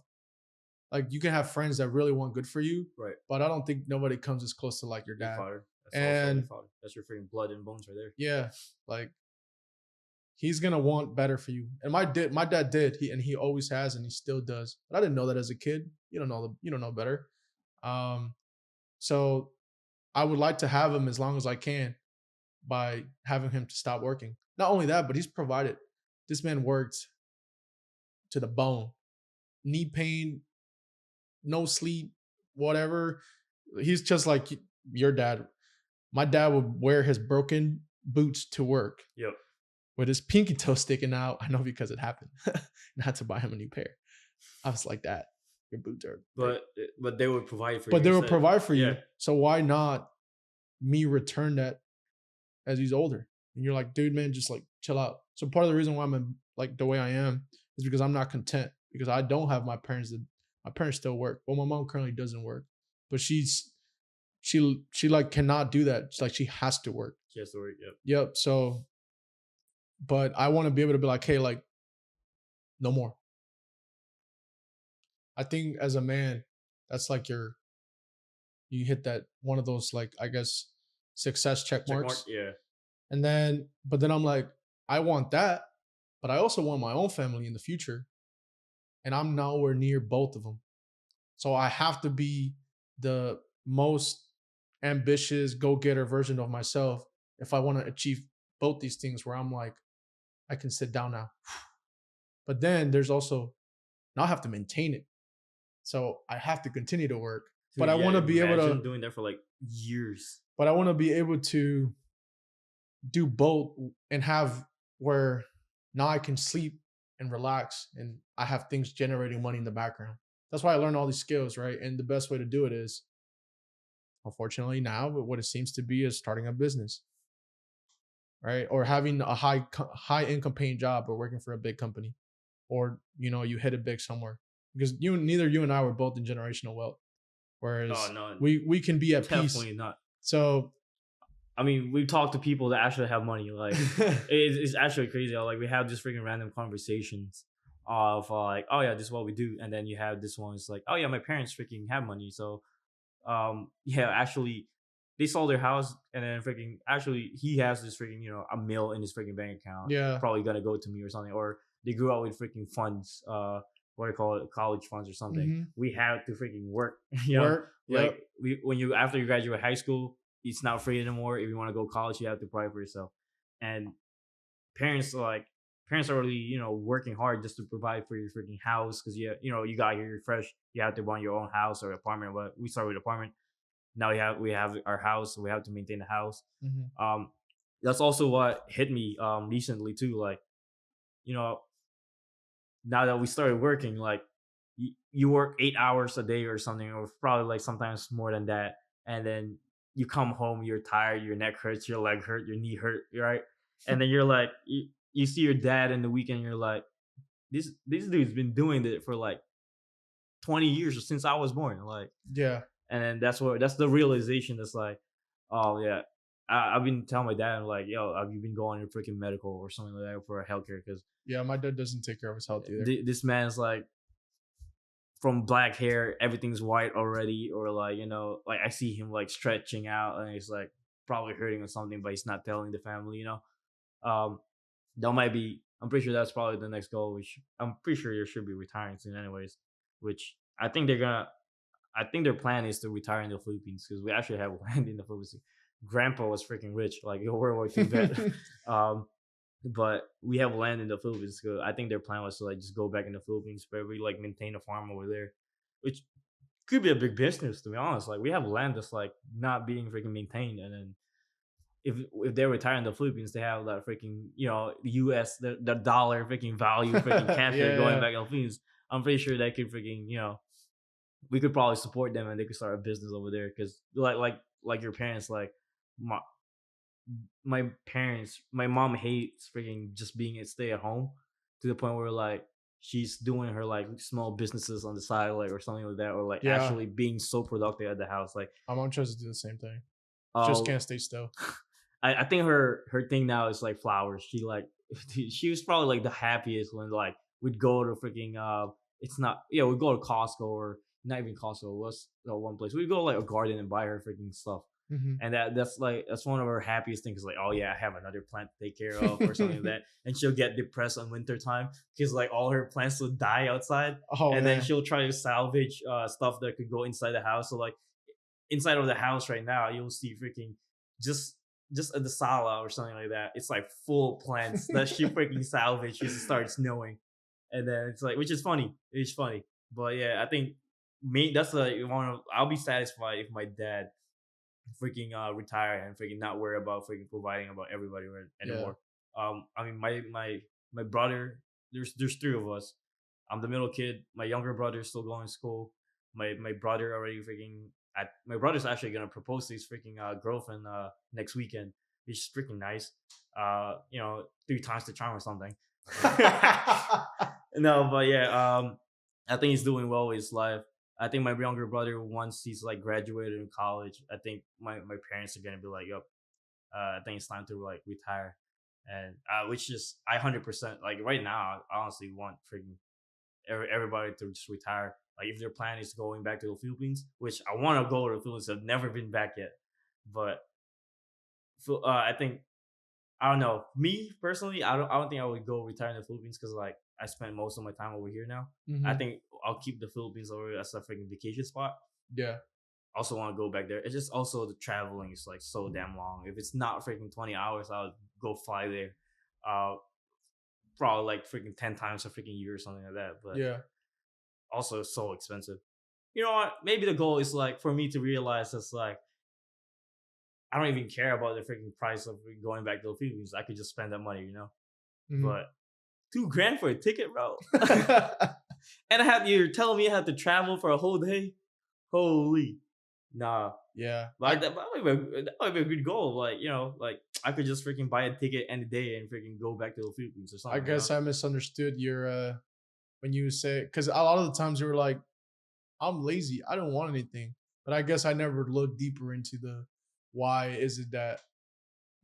Like you can have friends that really want good for you, Right. but I don't think nobody comes as close to like your Your dad. father. That's also your And father. That's your freaking blood and bones right there. yeah, like he's gonna want better for you. And my dad did. He always has and he still does. But I didn't know that as a kid. You don't know better. So I would like to have him as long as I can by having him to stop working. Not only that, but he's provided. This man worked to the bone. Knee pain, no sleep, whatever. He's just like your dad. My dad would wear his broken boots to work. Yep. With his pinky toe sticking out. I know because it happened. And I had to buy him a new pair. I was like, that. Your boots are But they would provide for you. but they will instead. provide for you. Yeah. So why not me return that as he's older? And you're like, dude, man, just like chill out. So part of the reason why I'm like the way I am is because I'm not content because I don't have my parents. My parents still work. Well, my mom currently doesn't work, but she like cannot do that. It's like she has to work. She has to work. Yep. Yep. So, but I want to be able to be like, hey, like, no more. I think as a man, that's like you hit that one of those like I guess success check marks. Yeah. And then but then I'm like, I want that, but I also want my own family in the future. And I'm nowhere near both of them. So I have to be the most ambitious go-getter version of myself if I want to achieve both these things where I'm like, I can sit down now. But then there's also now I have to maintain it. So I have to continue to work. But I want to be able to doing that for like years. But I want to be able to do both and have where now I can sleep and relax and I have things generating money in the background. That's why I learned all these skills, right? And the best way to do it is, unfortunately, now, but what it seems to be is starting a business, right? Or having a high income paying job or working for a big company, or you hit it big somewhere because neither you and I were both in generational wealth. Whereas no, we can be at definitely peace. not. So I mean, we talk to people that actually have money. Like it's actually crazy. Like we have just freaking random conversations of like, oh yeah, this is what we do, and then you have this one. It's like, oh yeah, my parents freaking have money, so yeah, actually they sold their house, and then freaking actually he has this freaking a mil in his freaking bank account. Yeah, probably gonna go to me or something, or they grew up with freaking funds. What do you call it, college funds or something. Mhm. We have to freaking work. Work, like yep. when you after you graduate high school, it's not free anymore. If you want to go to college, you have to provide for yourself. And parents parents are really, working hard just to provide for your freaking house because you got here, you're fresh, you have to buy your own house or apartment. But we started with apartment. Now we have our house, so we have to maintain the house. Mhm. Um, that's also what hit me recently too. Like, you know, now that we started working, like you work 8 hours a day or something, or probably like sometimes more than that, and then you come home, you're tired, your neck hurts, your leg hurt, your knee hurt, right? And then you're like, you see your dad in the weekend, you're like, this dude's been doing it for like 20 years or since I was born, like, Yeah. and then that's the realization that's like, oh yeah. I've been telling my dad, like, yo, have you been going to freaking medical or something like that for a healthcare? Because Yeah, my dad doesn't take care of his health either. this man's like, from black hair, everything's white already, or like, like I see him like stretching out and he's like probably hurting or something, but he's not telling the family. Um, that might be. I'm pretty sure that's probably the next goal. Which I'm pretty sure you should be retiring soon, anyways. Which I think they're gonna. I think their plan is to retire in the Philippines because we actually have land in the Philippines. Grandpa was freaking rich, like a World War II vet. um, but we have land in the Philippines. So I think their plan was to like just go back in the Philippines, but we like maintain a farm over there, which could be a big business to be honest. Like we have land that's like not being freaking maintained, and then if they retire in the Philippines, they have that freaking the U.S. the dollar freaking value freaking cash rate going Yeah. back in the Philippines. I'm pretty sure they could freaking we could probably support them and they could start a business over there because like your parents, like my my parents, my mom hates freaking just being a stay at home to the point where like she's doing her like small businesses on the side, like, or something like that, or like Yeah. actually being so productive at the house, like, My mom tries to do the same thing. Just oh, can't stay still. I think her thing now is like flowers. She like she was probably like the happiest when like we'd go to freaking it's not we'd go to Costco, or not even Costco, what's the one place we'd go like a garden and buy her freaking stuff. Mhm. And that's one of her happiest things, like, oh yeah, I have another plant to take care of or something like that. And she'll get depressed on winter time because like all her plants will die outside. Oh And then man. she'll try to salvage stuff that could go inside the house. So like inside of the house right now, you'll see freaking just just at the sala or something like that. It's like full plants that she freaking salvaged because it started snowing, and then it's like, which is funny. It's funny, but yeah, I think me that's like one of. I'll be satisfied if my dad freaking retire and freaking not worry about freaking providing about everybody Yeah. anymore. I mean my brother. There's three of us. I'm the middle kid. My younger brother is still going to school. My brother already freaking. My brother's actually gonna propose to his freaking girlfriend next weekend. He's freaking nice. 3 times the charm or something. No, but yeah, I think he's doing well with his life. I think my younger brother, once he's like graduated in college, I think my parents are gonna be like, "Yo, I think it's time to like retire," and which is I 100% like right now. I honestly want freaking everybody to just retire. Like if their plan is going back to the Philippines, which I want to go to the Philippines, I've never been back yet, but I think I don't know. Me personally, I don't think I would go retire in the Philippines because like I spent most of my time over here now. I Mhm. think I'll keep the Philippines over as a freaking vacation spot. Yeah. Also want to go back there. It's just also the traveling is like so damn long. If it's not freaking 20 hours, I would go fly there. Uh, Probably like freaking 10 times a freaking year or something like that. But Yeah. also it's so expensive. You know what? Maybe the goal is like for me to realize it's like I don't even care about the freaking price of going back to the Philippines. I could just spend that money. Mhm. But 2 grand for a ticket, bro. And you're telling me I have to travel for a whole day? Holy. Nah. Yeah. But that might be a good goal. Like, like I could just freaking buy a ticket any day and freaking go back to the Philippines or I something. guess I misunderstood your when you say, because a lot of the times you were like, I'm lazy. I don't want anything. But I guess I never looked deeper into the why is it that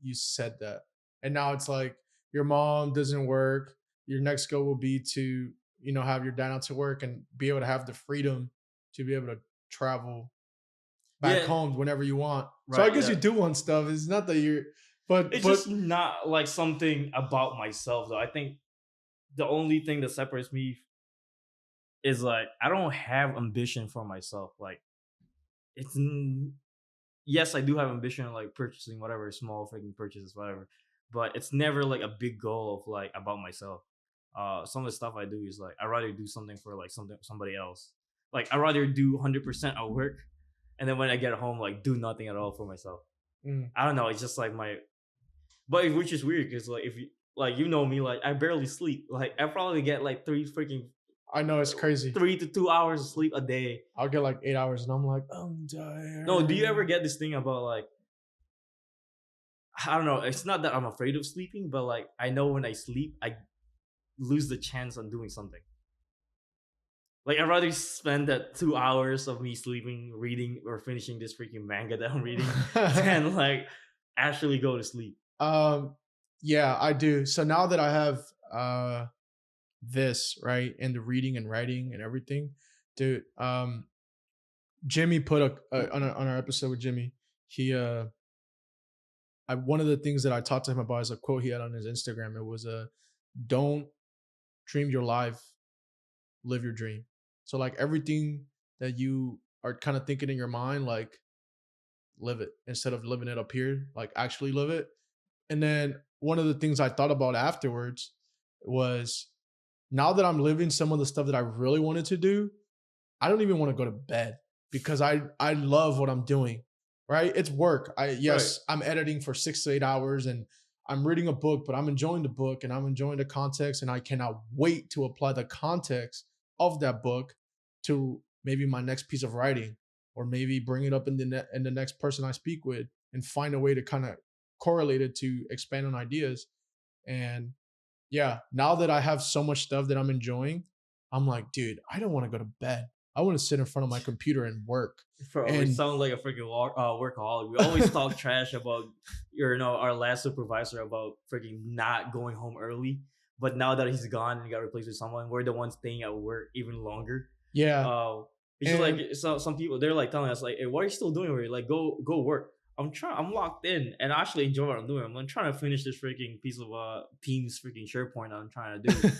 you said that. And now it's like your mom doesn't work. Your next goal will be to, have your dad out to work and be able to have the freedom to be able to travel back Yeah, home whenever you want. So I right. guess you Yeah. do want stuff. It's not that you're, but It's just not like something about myself though. I think the only thing that separates me is like I don't have ambition for myself. Like it's yes, I do have ambition like purchasing whatever small freaking purchases, whatever. but it's never like a big goal of like about myself. Some of the stuff I do is like I rather do something for like somebody else. Like I rather do 100% at work, and then when I get home, like do nothing at all for myself. Mm. I don't know. It's just like my, but which is weird because like if you like you know me, like I barely sleep. Like I probably get like I know it's crazy. 3 to 2 hours of sleep a day. I'll get like 8 hours and I'm like, I'm No, do you ever tired. get this thing about like I don't know. It's not that I'm afraid of sleeping, but like I know when I sleep, I lose the chance on doing something. Like I'd rather spend that 2 hours of me sleeping, reading, or finishing this freaking manga that I'm reading than like actually go to sleep. um, yeah, I do. So now that I have this right and the reading and writing and everything, dude. Jimmy put on our episode with Jimmy. He one of the things that I talked to him about is a quote he had on his Instagram. It was don't dream your life, live your dream. So like everything that you are kind of thinking in your mind, like live it instead of living it up here, like actually live it. And then one of the things I thought about afterwards was now that I'm living some of the stuff that I really wanted to do, I don't even want to go to bed because I love what I'm doing. Right? It's work. Right. I'm editing for 6 to 8 hours and I'm reading a book, but I'm enjoying the book and I'm enjoying the context and I cannot wait to apply the context of that book to maybe my next piece of writing or maybe bring it up in in the next person I speak with and find a way to kind of correlate it to expand on ideas. And yeah, now that I have so much stuff that I'm enjoying, I'm like, dude, I don't want to go to bed. I want to sit in front of my computer and work. Bro, we And sound like a freaking workaholic. We always talk trash about our last supervisor about freaking not going home early. But now that he's gone and got replaced with someone, we're the ones staying at work even longer. yeah, Uh, it's just and like some people they're like telling us like, "Hey, what are you still doing? Here? Like, go work." I'm locked in and I actually enjoy what I'm doing. I'm trying to finish this freaking piece of Teams freaking SharePoint I'm trying to do,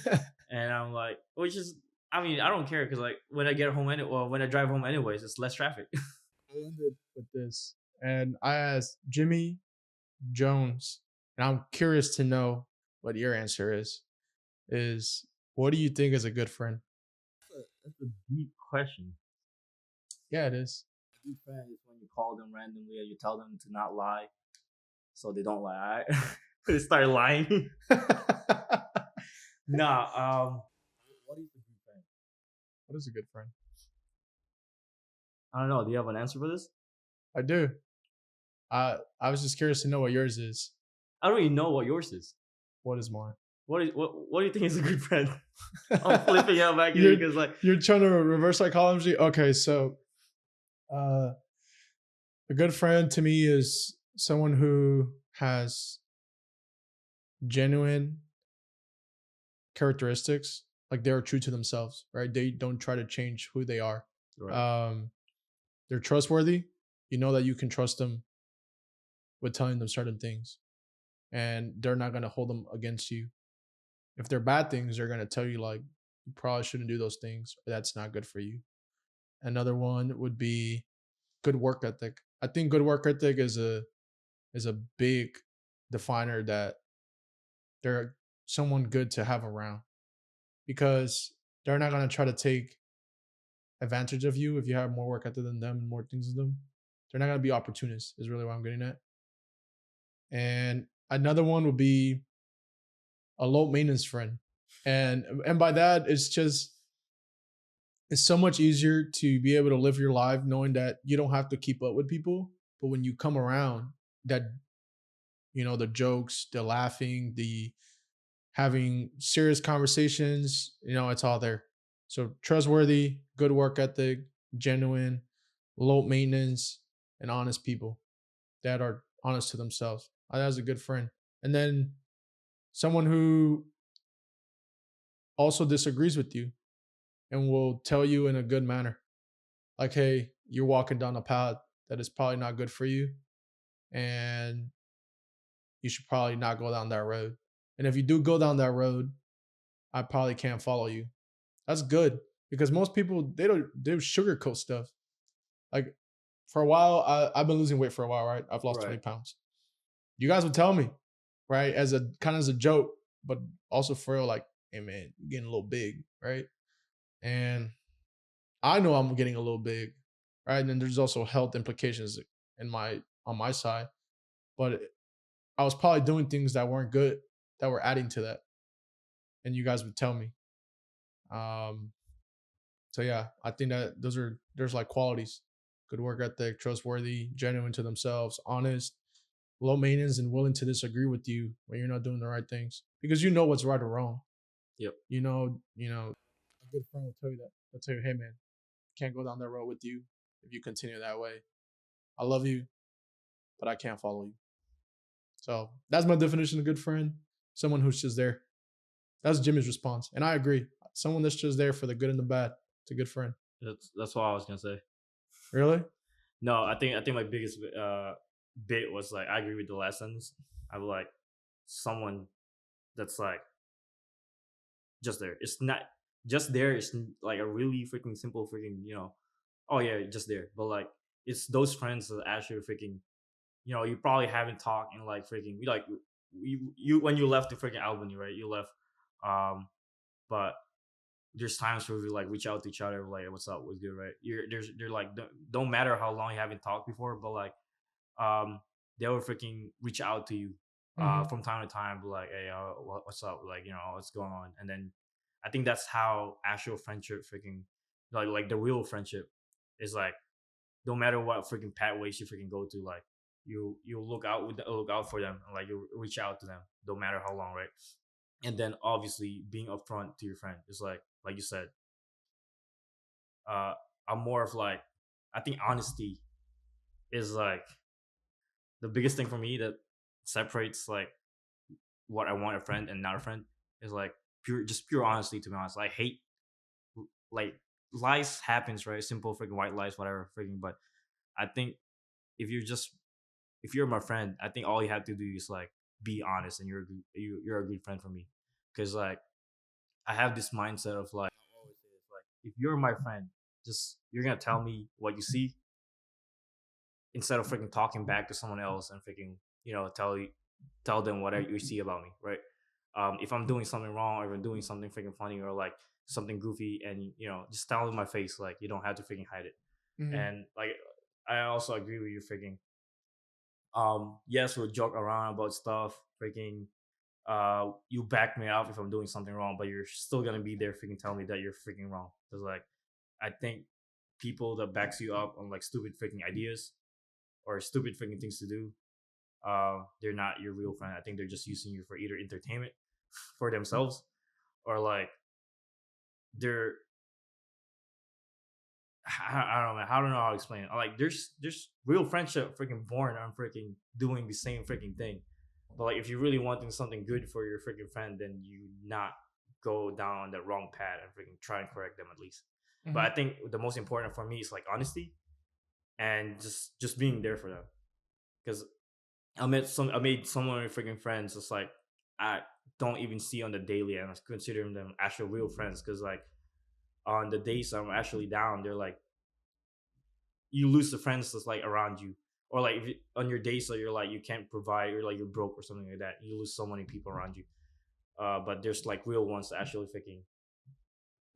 and I'm like, which is I mean, I don't care because like when I get home well, when I drive home anyways, it's less traffic. I ended with this. And I asked Jimmy Jones, and I'm curious to know what your answer is what do you think is a good friend? That's a deep question. Yeah, it is. A good friend is when you call them randomly and you tell them to not lie, so they don't lie. They start lying. Nah. What is a good friend? What is a good friend? I don't know. Do you have an answer for this? I do. I was just curious to know what yours is. I don't even know what yours is. What is mine? What do you think is a good friend? I'm flipping out back you're, here because like you're trying to reverse psychology. Okay, so uh, a good friend to me is someone who has genuine characteristics, like they're true to themselves, right? They don't try to change who they are. right. They're trustworthy. You know that you can trust them with telling them certain things, and they're not going to hold them against you. If they're bad things, they're going to tell you like you probably shouldn't do those things, or that's not good for you. Another one would be good work ethic. I think good work ethic is a big definer that they're someone good to have around because they're not going to try to take advantage of you if you have more work ethic than them and more things than them. They're not going to be opportunists is really what I'm getting at. And another one would be a low maintenance friend. And by that it's just it's so much easier to be able to live your life knowing that you don't have to keep up with people, but when you come around that the jokes, the laughing, the having serious conversations, it's all there. So trustworthy, good work ethic, genuine, low maintenance, and honest people that are honest to themselves. That's a good friend. And then someone who also disagrees with you and will tell you in a good manner, like, hey, you're walking down a path that is probably not good for you, and you should probably not go down that road. And if you do go down that road, I probably can't follow you. That's good because most people they sugarcoat stuff. Like for a while, I've been losing weight for a while, right? I've lost 20 Right. pounds. You guys would tell me, right? As a kind of as a joke, but also for real, like, hey man, you're getting a little big, right? And I know I'm getting a little big, right? And then there's also health implications in my on my side, but I was probably doing things that weren't good that were adding to that, and you guys would tell me. Um, so yeah, I think that there's like qualities, good work ethic, trustworthy, genuine to themselves, honest, low maintenance, and willing to disagree with you when you're not doing the right things because you know what's right or wrong. Yep. You know, a good friend will tell you that. They'll tell you, hey man, can't go down that road with you if you continue that way. I love you, but I can't follow you. So that's my definition of good friend. Someone who's just there. That's Jimmy's response. And I agree. Someone that's just there for the good and the bad. It's a good friend. That's what I was gonna say. Really? No, I think my biggest bit was like I agree with the last sentence. I would like someone that's like just there. It's not just there. It's like a really freaking simple freaking oh yeah, just there. But like it's those friends that actually freaking you probably haven't talked in like freaking like you when you left the freaking Albany, right? You left, but there's times where we like reach out to each other like what's up, what's good, right? They're like don't matter how long you haven't talked before, but like um they will freaking reach out to you Mm-hmm. from time to time, be like, hey, what's up, like what's going on, and then I think that's how actual friendship freaking like the real friendship is like no matter what freaking pathways you freaking go to, like you look out for them and like you reach out to them no matter how long, right? And then obviously being upfront to your friend is like you said, uh I'm more of like I think honesty is like the biggest thing for me that separates like what I want a friend and not a friend is like pure honesty. To be honest, I hate like lies happens, right? Simple freaking white lies, whatever freaking. But I think if you're just if you're my friend, I think all you have to do is like be honest, and you're a good friend for me. Because like I have this mindset of like I always say this, like if you're my friend, just you're gonna tell me what you see instead of freaking talking back to someone else and freaking tell them what you see about me, right? If I'm doing something wrong or if I'm doing something freaking funny or like something goofy, and just tell it in my face, like you don't have to freaking hide it. Mm-hmm. And like I also agree with you, freaking. Yes, we'll joke around about stuff, freaking. You back me up if I'm doing something wrong, but you're still gonna be there, freaking tell me that you're freaking wrong. Because like I think people that backs you up on like stupid freaking ideas or stupid freaking things to do, they're not your real friend. I think they're just using you for either entertainment for themselves or like they're I don't know, man. I don't know how to explain it. Like there's real friendship freaking born on freaking doing the same freaking thing. But like if you're really wanting something good for your freaking friend, then you not go down the wrong path and freaking try and correct them at least. But I Mm-hmm. think the most important for me is like honesty and just being there for them. Because I made some of my freaking friends just like I don't even see on the daily, and I consider them actual real friends. Because like on the days I'm actually down, they're like you lose the friends that's like around you, or like if on your days that you're like you can't provide, or like you're broke or something like that, you lose so many people around you. But there's like real ones that actually freaking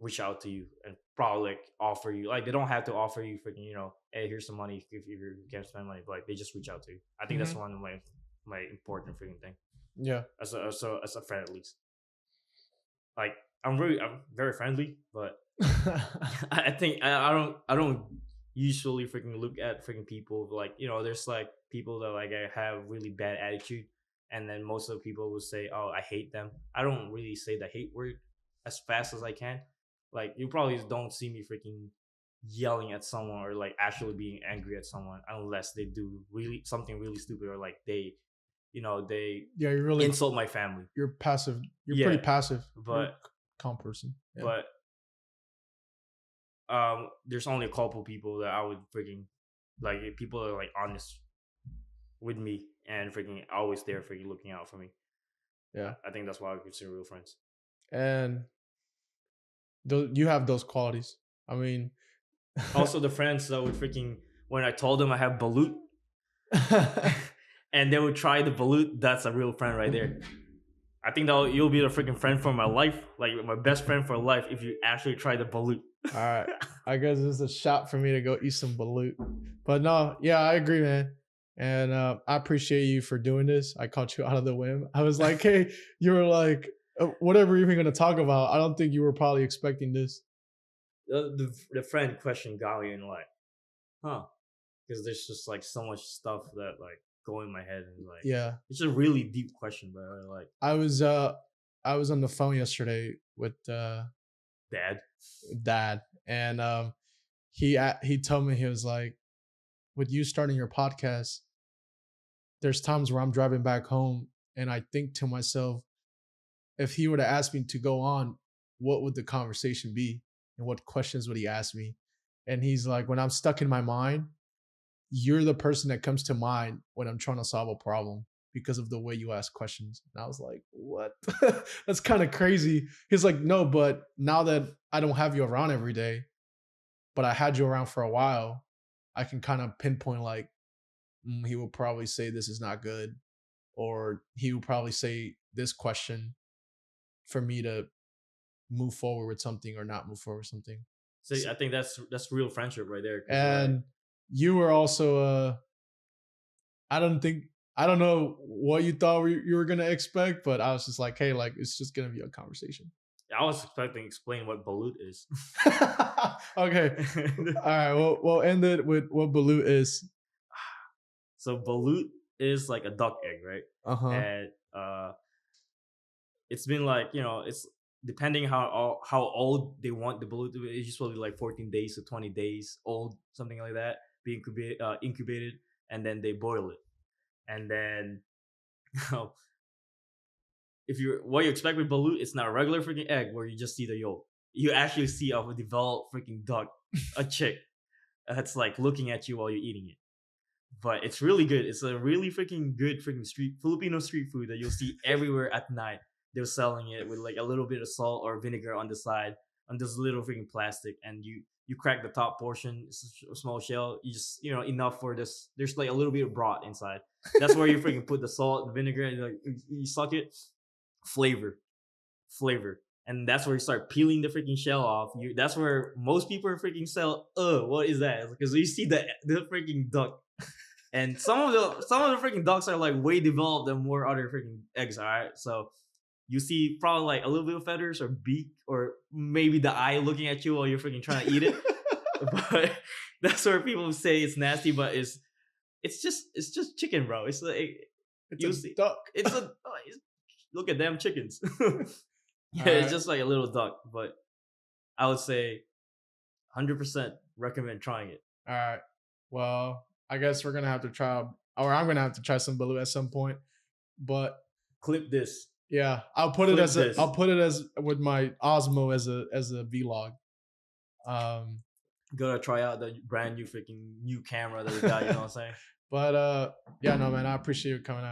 reach out to you and probably like offer you, like they don't have to offer you freaking hey, here's some money if you can't spend money, but like they just reach out to you. I think that's Mm-hmm. one of my important freaking thing Yeah. as a friend at least. Like I'm very friendly, but I think I don't usually freaking look at freaking people like there's like people that like I have really bad attitude, and then most of the people will say, oh, I hate them. I don't really say the hate word as fast as I can. Like you probably don't see me freaking yelling at someone or like actually being angry at someone unless they do really something really stupid, or like they Yeah, you're really insult my family. you're passive. You're pretty Yeah, passive. You're a but calm person. Yeah. but there's only a couple people that I would freaking like people that are like honest with me and freaking always there freaking looking out for me. Yeah. I think that's why I consider real friends. And you have those qualities. I mean, Also, the friends that would freaking when I told them I have balut, and they would try the balut. That's a real friend right there. I think that you'll be the freaking friend for my life, like my best friend for life, if you actually try the balut. All right. I guess this is a shot for me to go eat some balut. But no, yeah, I agree, man. And I appreciate you for doing this. I caught you out of the whim. I was like, hey, you were like, whatever you're even going to talk about. I don't think you were probably expecting this. The friend question got me and like, huh? Because there's just like so much stuff that like go in my head and like, Yeah. it's a really deep question, bro. Like, I was on the phone yesterday with dad. dad, and he told me, he was like, with you starting your podcast, there's times where I'm driving back home and I think to myself, if he were to ask me to go on, what would the conversation be and what questions would he ask me? And he's like, when I'm stuck in my mind, you're the person that comes to mind when I'm trying to solve a problem because of the way you ask questions. And I was like, what? That's kind of crazy. He's like, no, but now that I don't have you around every day, but I had you around for a while, I can kind of pinpoint like, he will probably say this is not good, or he will probably say this question for me to move forward with something or not move forward with something. So I think that's real friendship right there. And like, you were also I don't know what you thought you were gonna expect, but I was just like, hey, like it's just gonna be a conversation. I was expecting to explain what balut is. Okay. All right. We'll end it with what balut is. So balut is like a duck egg, right? Uh-huh. And it's been like, it's depending how old they want the balut to be. It's usually like 14 days to 20 days old, something like that, be incubated, and then they boil it. And then what you expect with balut, it's not a regular freaking egg where you just see the yolk. You actually see a developed freaking duck, a chick that's like looking at you while you're eating it. But it's really good. It's a really freaking good freaking Filipino street food that you'll see everywhere at night. They're selling it with like a little bit of salt or vinegar on the side on this little freaking plastic, and you crack the top portion. It's a small shell. You just enough for this. There's like a little bit of broth inside. That's where you freaking put the salt, the vinegar, and like you suck it. Flavor, and that's where you start peeling the freaking shell off. That's where most people are freaking sell. What is that? Because you see the freaking duck. And some of the freaking ducks are like way developed than more other freaking eggs. All right, so you see probably like a little bit of feathers or beak or maybe the eye looking at you while you're freaking trying to eat it. But that's where people say it's nasty, but it's just chicken, bro. It's like it's a duck. Look at them chickens. Yeah, right. It's just like a little duck, but I would say 100% recommend trying it. All right. Well, I guess we're gonna have to try, or I'm gonna have to try some balut at some point. But clip this. Yeah, I'll put it as with my Osmo as a vlog. Gotta try out the brand new freaking new camera that we got. You know what I'm saying? But yeah, no, man, I appreciate you coming out.